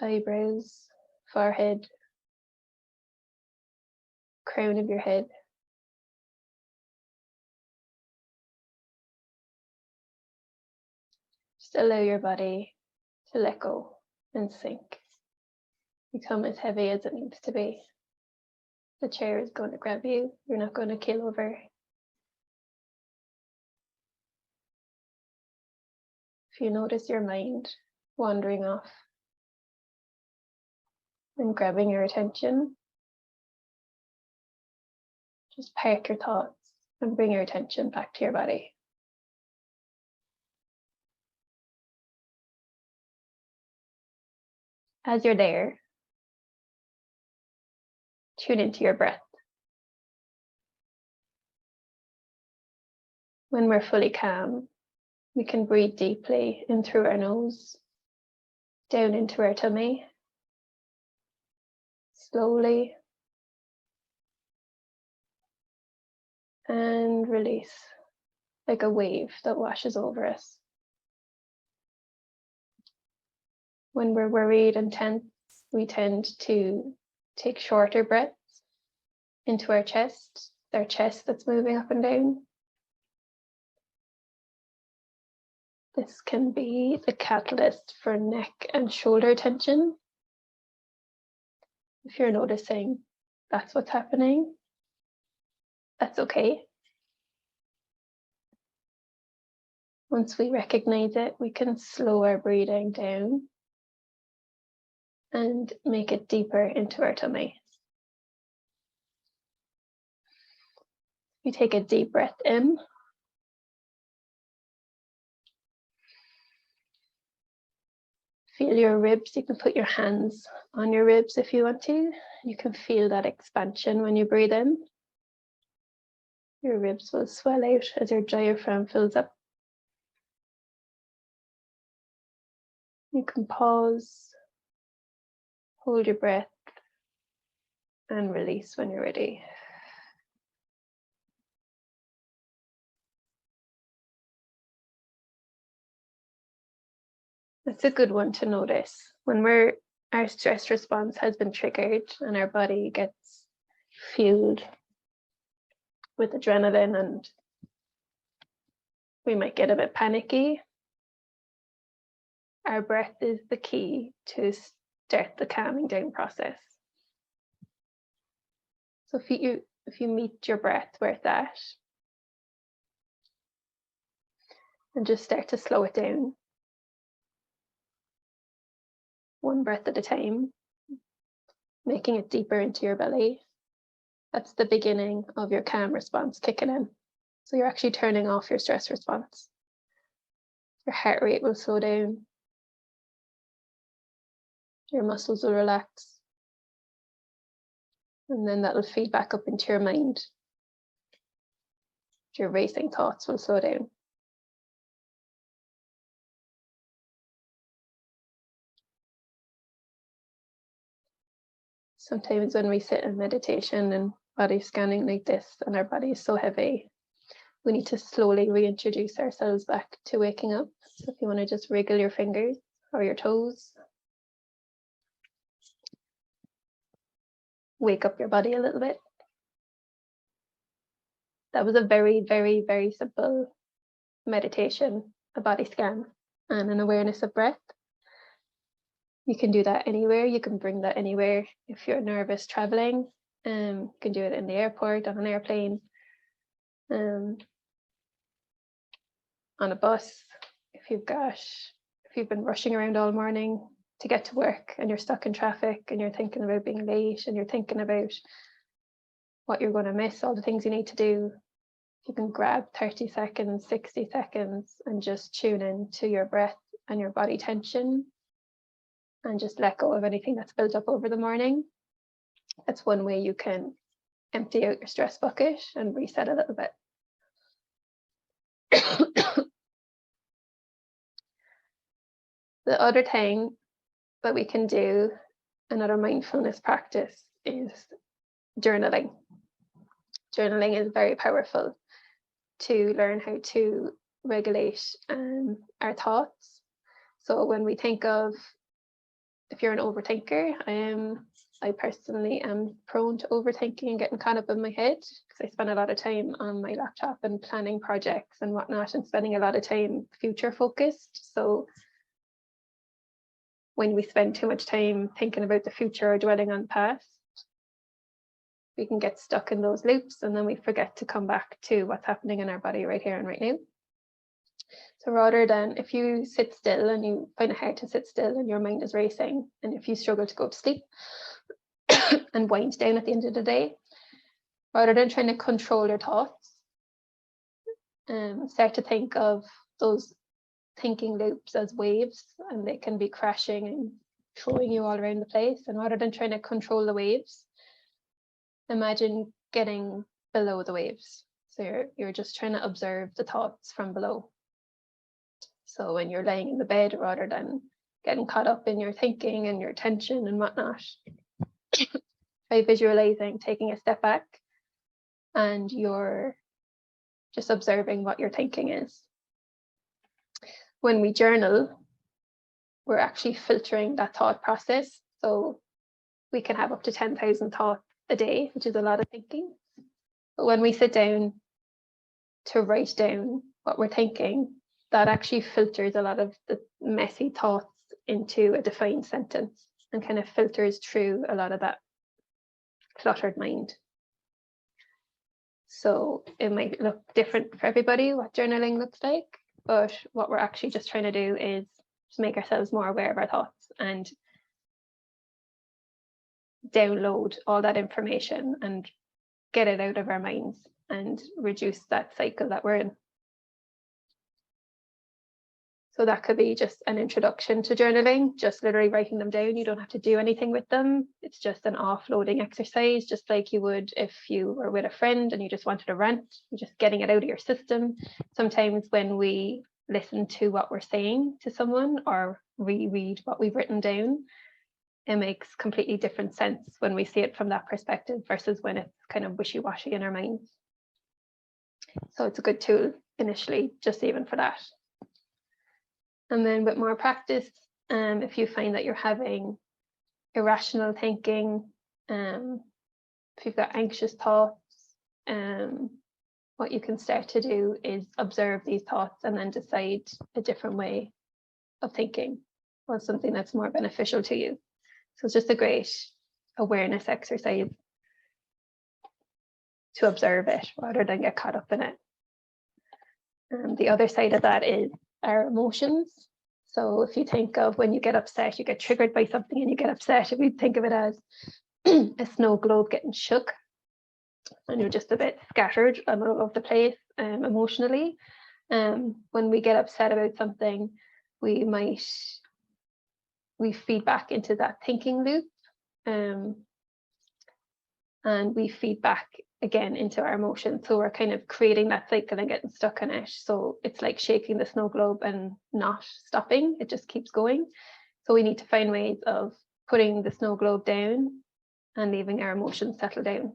Eyebrows, forehead, crown of your head. Just allow your body to let go and sink. Become as heavy as it needs to be. The chair is going to grab you. You're not going to keel over. If you notice your mind wandering off and grabbing your attention, just park your thoughts and bring your attention back to your body. As you're there, tune into your breath. When we're fully calm, we can breathe deeply in through our nose, down into our tummy, slowly, and release like a wave that washes over us. When we're worried and tense, we tend to take shorter breaths into our chest that's moving up and down. This can be the catalyst for neck and shoulder tension. If you're noticing that's what's happening, that's okay. Once we recognize it, we can slow our breathing down and make it deeper into our tummy. You take a deep breath in. Feel your ribs. You can put your hands on your ribs if you want to. You can feel that expansion when you breathe in. Your ribs will swell out as your diaphragm fills up. You can pause, hold your breath, and release when you're ready. That's a good one to notice. When our stress response has been triggered and our body gets fueled with adrenaline and we might get a bit panicky. Our breath is the key to start the calming down process. So if you meet your breath where it's at and just start to slow it down, one breath at a time, making it deeper into your belly. That's the beginning of your calm response kicking in. So you're actually turning off your stress response. Your heart rate will slow down. Your muscles will relax. And then that'll feed back up into your mind. Your racing thoughts will slow down. Sometimes when we sit in meditation and body scanning like this, and our body is so heavy, we need to slowly reintroduce ourselves back to waking up. So if you want to just wriggle your fingers or your toes, wake up your body a little bit. That was a very, very, very simple meditation, a body scan, and an awareness of breath. You can do that anywhere. You can bring that anywhere. If you're nervous traveling, you can do it in the airport, on an airplane, on a bus. If you've been rushing around all morning to get to work and you're stuck in traffic and you're thinking about being late and you're thinking about what you're going to miss, all the things you need to do, you can grab 30 seconds, 60 seconds and just tune in to your breath and your body tension and just let go of anything that's built up over the morning. That's one way you can empty out your stress bucket and reset a little bit. The other thing that we can do, another mindfulness practice, is journaling. Journaling is very powerful to learn how to regulate our thoughts. So when we think of, if you're an overthinker, I personally am prone to overthinking and getting caught up in my head because I spend a lot of time on my laptop and planning projects and whatnot and spending a lot of time future focused. So when we spend too much time thinking about the future or dwelling on the past, we can get stuck in those loops and then we forget to come back to what's happening in our body right here and right now. So rather than, if you sit still and you find it hard to sit still and your mind is racing, and if you struggle to go to sleep and wind down at the end of the day, rather than trying to control your thoughts, start to think of those thinking loops as waves, and they can be crashing and throwing you all around the place. And rather than trying to control the waves, imagine getting below the waves. So you're just trying to observe the thoughts from below. So when you're laying in the bed, rather than getting caught up in your thinking and your tension and whatnot, try visualizing, taking a step back, and you're just observing what your thinking is. When we journal, we're actually filtering that thought process. So we can have up to 10,000 thoughts a day, which is a lot of thinking. But when we sit down to write down what we're thinking, that actually filters a lot of the messy thoughts into a defined sentence and kind of filters through a lot of that cluttered mind. So it might look different for everybody what journaling looks like, but what we're actually just trying to do is just make ourselves more aware of our thoughts and download all that information and get it out of our minds and reduce that cycle that we're in. So that could be just an introduction to journaling, just literally writing them down. You don't have to do anything with them. It's just an offloading exercise, just like you would if you were with a friend and you just wanted to rant. You're just getting it out of your system. Sometimes when we listen to what we're saying to someone or reread what we've written down, it makes completely different sense when we see it from that perspective versus when it's kind of wishy-washy in our minds. So it's a good tool initially, just even for that. And then with more practice, if you find that you're having irrational thinking, if you've got anxious thoughts, what you can start to do is observe these thoughts and then decide a different way of thinking or something that's more beneficial to you. So it's just a great awareness exercise to observe it rather than get caught up in it. The other side of that is our emotions. So if you think of when you get upset, you get triggered by something and you get upset, if you think of it as a snow globe getting shook and you're just a bit scattered all over the place emotionally. When we get upset about something, we feed back into that thinking loop. and we feed back again into our emotions. So we're kind of creating that cycle and getting stuck in it. So it's like shaking the snow globe and not stopping. It just keeps going. So we need to find ways of putting the snow globe down and leaving our emotions settle down.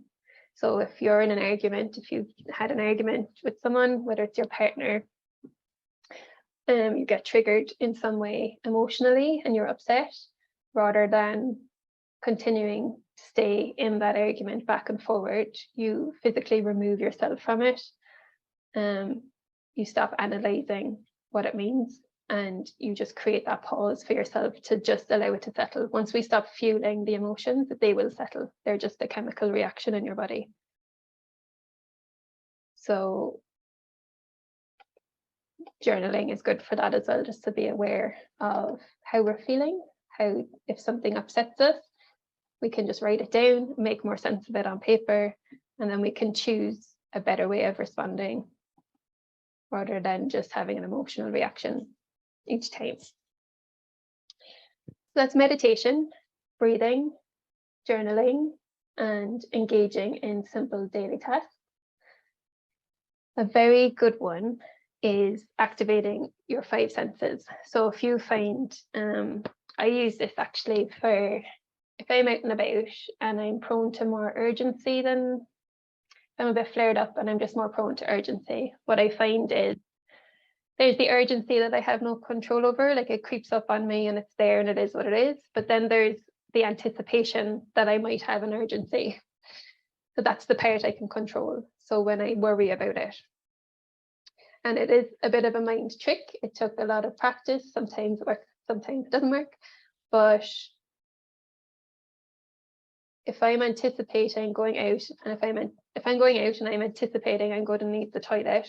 So if you're in an argument, if you've had an argument with someone, whether it's your partner, you get triggered in some way emotionally and you're upset, rather than continuing to stay in that argument back and forward, you physically remove yourself from it. You stop analyzing what it means, and you just create that pause for yourself to just allow it to settle. Once we stop fueling the emotions, they will settle. They're just a chemical reaction in your body. So journaling is good for that as well, just to be aware of how we're feeling, how if something upsets us, we can just write it down, make more sense of it on paper, and then we can choose a better way of responding rather than just having an emotional reaction each time. So that's meditation, breathing, journaling, and engaging in simple daily tasks. A very good one is activating your 5 senses. So if you find, I use this actually for if I'm out and about and I'm prone to more urgency, then I'm a bit flared up and I'm just more prone to urgency. What I find is there's the urgency that I have no control over, like it creeps up on me and it's there and it is what it is. But then there's the anticipation that I might have an urgency. So that's the part I can control. So when I worry about it, and it is a bit of a mind trick. It took a lot of practice. Sometimes it works, sometimes it doesn't work. But if I'm anticipating going out, and if I'm going out and I'm anticipating I'm going to need the toilet,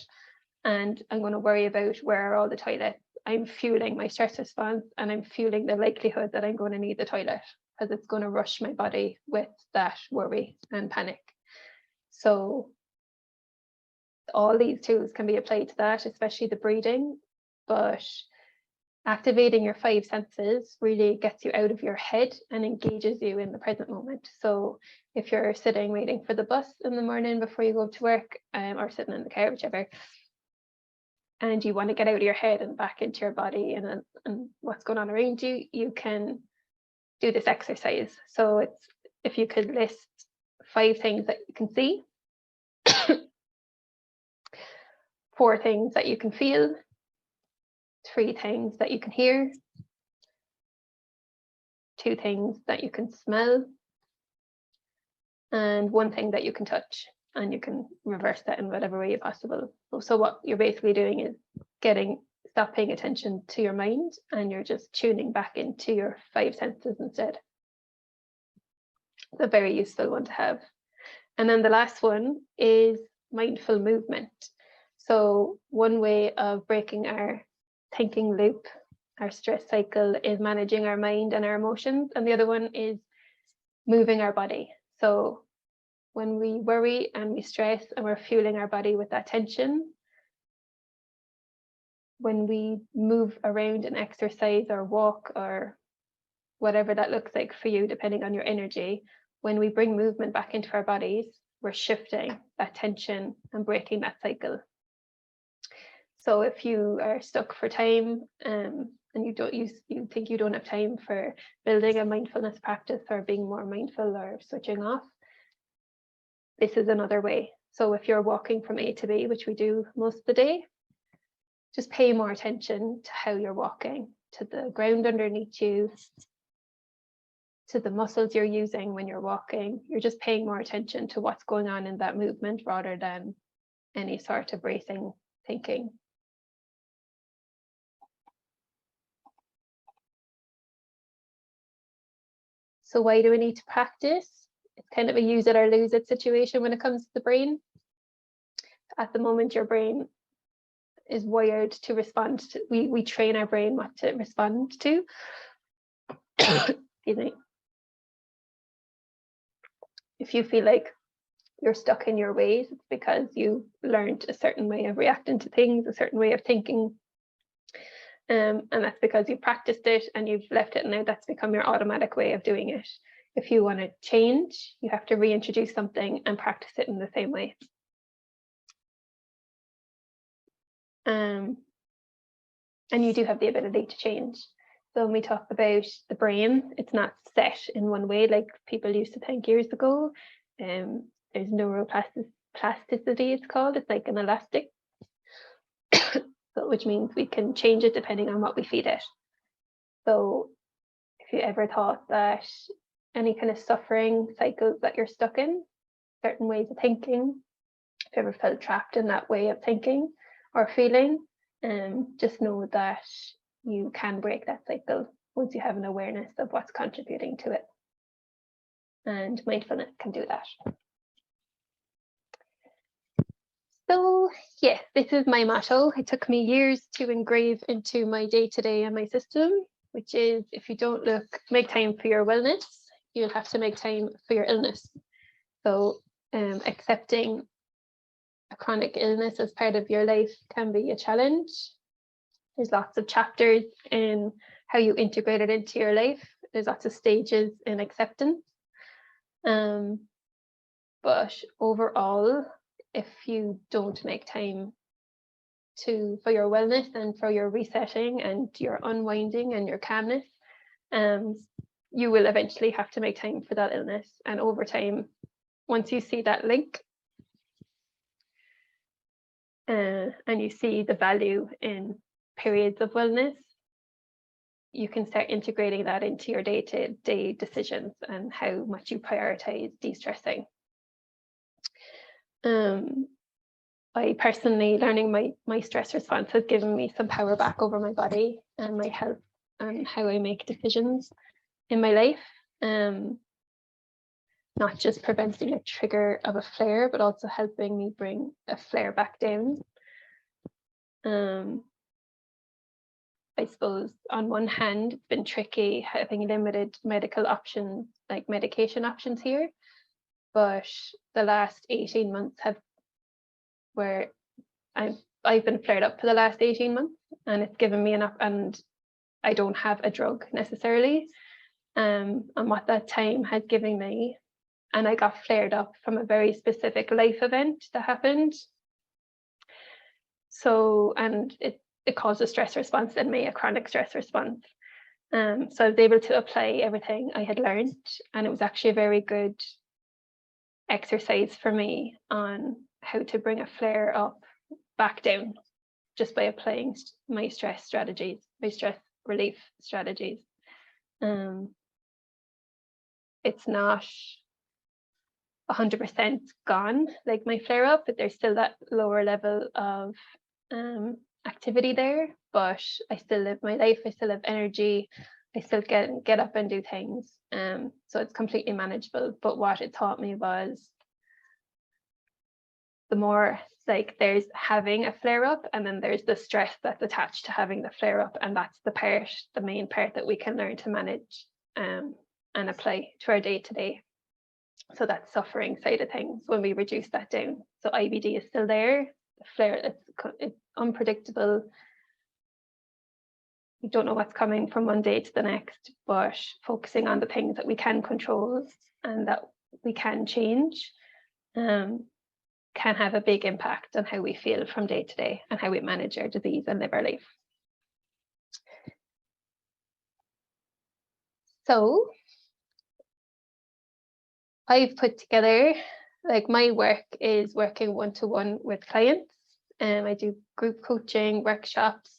and I'm going to worry about where are all the toilets, I'm fueling my stress response, and I'm fueling the likelihood that I'm going to need the toilet, because it's going to rush my body with that worry and panic. So all these tools can be applied to that, especially the breathing, but activating your 5 senses really gets you out of your head and engages you in the present moment. So if you're sitting waiting for the bus in the morning before you go to work, or sitting in the car, whichever, and you want to get out of your head and back into your body and what's going on around you, you can do this exercise. So it's, if you could list 5 things that you can see, 4 things that you can feel, 3 things that you can hear, 2 things that you can smell, and 1 thing that you can touch, and you can reverse that in whatever way possible. So what you're basically doing is stop paying attention to your mind, and you're just tuning back into your 5 senses instead. It's a very useful one to have. And then the last one is mindful movement. So one way of breaking our thinking loop, our stress cycle, is managing our mind and our emotions, and the other one is moving our body. So when we worry and we stress and we're fueling our body with that tension, when we move around and exercise or walk or whatever that looks like for you, depending on your energy, when we bring movement back into our bodies, we're shifting that tension and breaking that cycle. So if you are stuck for time, and you think you don't have time for building a mindfulness practice or being more mindful or switching off, this is another way. So if you're walking from A to B, which we do most of the day, just pay more attention to how you're walking, to the ground underneath you, to the muscles you're using when you're walking. You're just paying more attention to what's going on in that movement rather than any sort of racing thinking. So why do we need to practice? It's kind of a use it or lose it situation when it comes to the brain. At the moment, your brain is wired to respond to, we train our brain what to respond to. Excuse me. If you feel like you're stuck in your ways, it's because you learned a certain way of reacting to things, a certain way of thinking. And that's because you practiced it and you've left it, and now that's become your automatic way of doing it. if you want to change, you have to reintroduce something and practice it in the same way. And you do have the ability to change. So when we talk about the brain, it's not set in one way like people used to think years ago. There's neuroplasticity, it's called. It's like an elastic, which means we can change it depending on what we feed it. So if you ever thought that any kind of suffering cycles that you're stuck in, certain ways of thinking, if you ever felt trapped in that way of thinking or feeling, just know that you can break that cycle once you have an awareness of what's contributing to it. And mindfulness can do that. So yes, this is my motto. It took me years to engrave into my day-to-day and my system, which is, if you don't make time for your wellness, you'll have to make time for your illness. So accepting a chronic illness as part of your life can be a challenge. There's lots of chapters in how you integrate it into your life. There's lots of stages in acceptance. But overall, if you don't make time for your wellness and for your resetting and your unwinding and your calmness, you will eventually have to make time for that illness. And over time, once you see that link, and you see the value in periods of wellness, you can start integrating that into your day-to-day decisions and how much you prioritize de-stressing. I personally, learning my stress response has given me some power back over my body and my health and how I make decisions in my life. Not just preventing a trigger of a flare, but also helping me bring a flare back down. I suppose on one hand, it's been tricky having limited medical options, like medication options here, but the last 18 months where I've been flared up for the last 18 months, and it's given me enough, and I don't have a drug necessarily. And what that time has given me, and I got flared up from a very specific life event that happened. So, and it caused a stress response in me, a chronic stress response. So I was able to apply everything I had learned, and it was actually a very good exercise for me on how to bring a flare up back down, just by applying my stress strategies, my stress relief strategies. It's not 100% gone, like my flare up, but there's still that lower level of activity there, but I still live my life, I still have energy, I still get up and do things. So it's completely manageable. But what it taught me was, the more, like, there's having a flare up, and then there's the stress that's attached to having the flare up, and that's the main part that we can learn to manage and apply to our day-to-day. So that suffering side of things, when we reduce that down. So IBD is still there, the flare, it's unpredictable. We don't know what's coming from one day to the next, but focusing on the things that we can control and that we can change can have a big impact on how we feel from day to day and how we manage our disease and live our life. So I've put together, like, my work is working one-to-one with clients, and I do group coaching, workshops,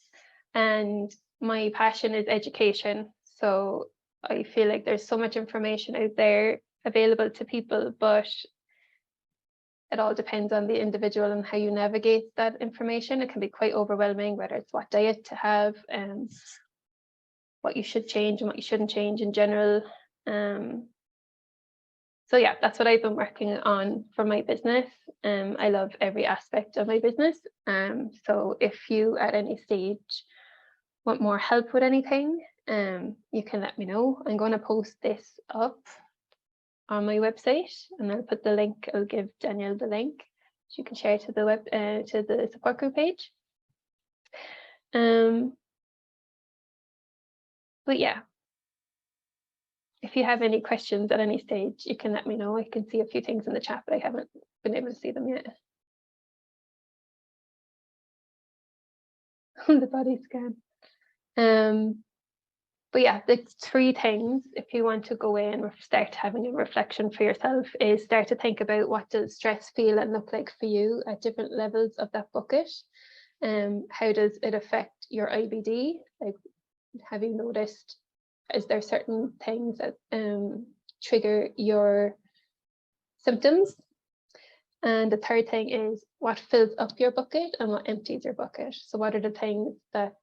and my passion is education. So I feel like there's so much information out there available to people, but it all depends on the individual and how you navigate that information. It can be quite overwhelming, whether it's what diet to have and what you should change and what you shouldn't change in general. So yeah, that's what I've been working on for my business. I love every aspect of my business. So if you at any stage want more help with anything, you can let me know. I'm going to post this up on my website, and I'll put the link. I'll give Danielle the link. She can share to the to the support group page. But yeah, if you have any questions at any stage, you can let me know. I can see a few things in the chat, but I haven't been able to see them yet. The body scan. But yeah, the 3 things, if you want to go in and start having a reflection for yourself, is start to think about what does stress feel and look like for you at different levels of that bucket. How does it affect your IBD? Like, have you noticed, is there certain things that trigger your symptoms? And the 3rd thing is what fills up your bucket and what empties your bucket. So what are the things that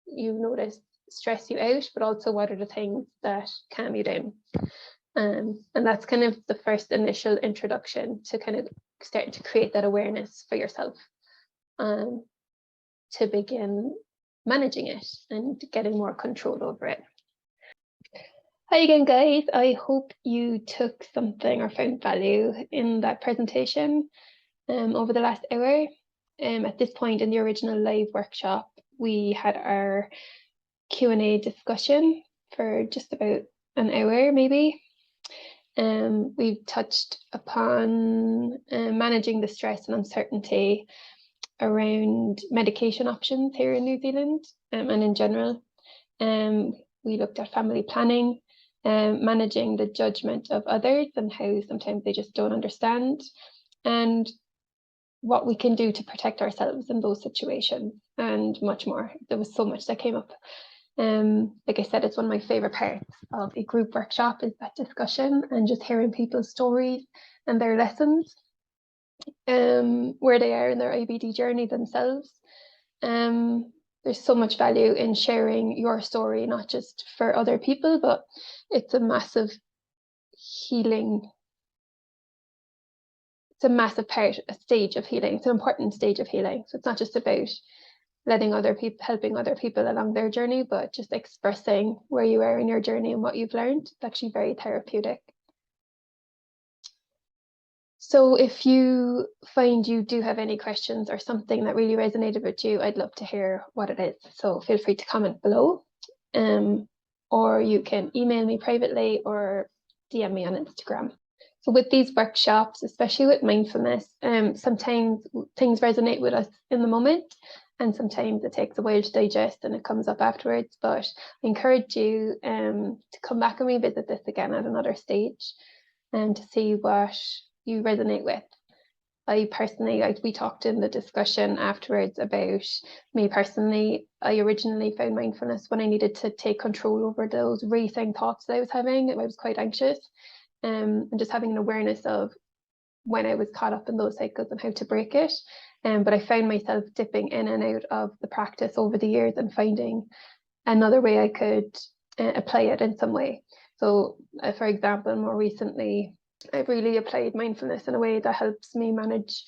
you notice stress you out, but also what are the things that calm you down? And that's kind of the first initial introduction to kind of starting to create that awareness for yourself, to begin managing it and getting more control over it. Hi again, guys. I hope you took something or found value in that presentation over the last hour. At this point in the original live workshop, we had our Q&A discussion for just about an hour, maybe. We've touched upon managing the stress and uncertainty around medication options here in New Zealand and in general. We looked at family planning, managing the judgment of others and how sometimes they just don't understand, and what we can do to protect ourselves in those situations, and much more. There was so much that came up. Like I said, it's one of my favorite parts of a group workshop is that discussion and just hearing people's stories and their lessons, where they are in their IBD journey themselves. There's so much value in sharing your story, not just for other people, but it's a massive healing. It's a massive part, a stage of healing. It's an important stage of healing. So it's not just about letting other people, helping other people along their journey, but just expressing where you are in your journey and what you've learned. It's actually very therapeutic. So if you find you do have any questions or something that really resonated with you, I'd love to hear what it is. So feel free to comment below, or you can email me privately or DM me on Instagram. So with these workshops, especially with mindfulness, sometimes things resonate with us in the moment, and sometimes it takes a while to digest and it comes up afterwards. But I encourage you to come back and revisit this again at another stage and to see what you resonate with. I personally, we talked in the discussion afterwards about me personally. I originally found mindfulness when I needed to take control over those racing thoughts that I was having. I was quite anxious, and just having an awareness of when I was caught up in those cycles and how to break it. But I found myself dipping in and out of the practice over the years and finding another way I could apply it in some way. So, for example, more recently, I've really applied mindfulness in a way that helps me manage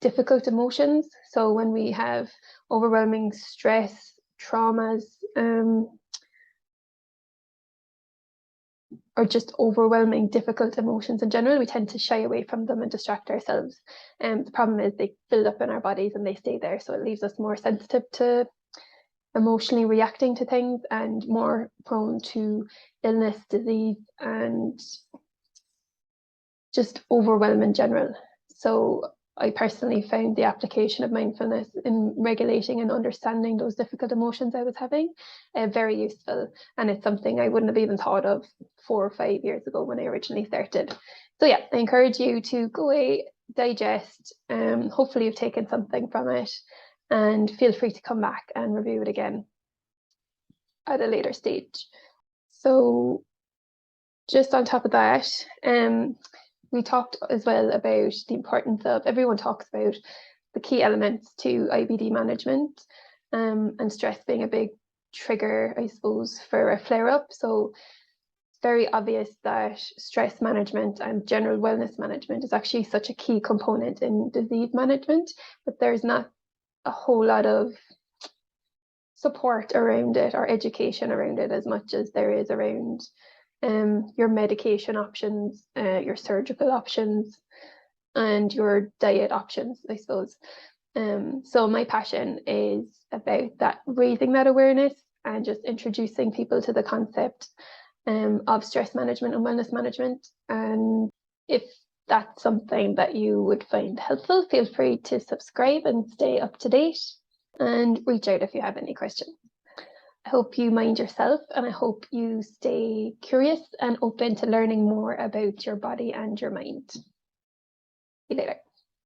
difficult emotions. So when we have overwhelming stress, traumas, or just overwhelming difficult emotions in general, we tend to shy away from them and distract ourselves. The problem is they build up in our bodies and they stay there. So it leaves us more sensitive to emotionally reacting to things and more prone to illness, disease, and just overwhelm in general. So I personally found the application of mindfulness in regulating and understanding those difficult emotions I was having very useful. And it's something I wouldn't have even thought of 4 or 5 years ago when I originally started. So yeah, I encourage you to go away, digest, hopefully you've taken something from it, and feel free to come back and review it again at a later stage. So just on top of that, we talked as well about the importance of, everyone talks about the key elements to IBD management, and stress being a big trigger, I suppose, for a flare-up. So it's very obvious that stress management and general wellness management is actually such a key component in disease management, but there's not a whole lot of support around it or education around it as much as there is around your medication options, your surgical options, and your diet options, I suppose. So my passion is about that, raising that awareness and just introducing people to the concept of stress management and wellness management. And if that's something that you would find helpful, feel free to subscribe and stay up to date, and reach out if you have any questions. I hope you mind yourself, and I hope you stay curious and open to learning more about your body and your mind. See you later.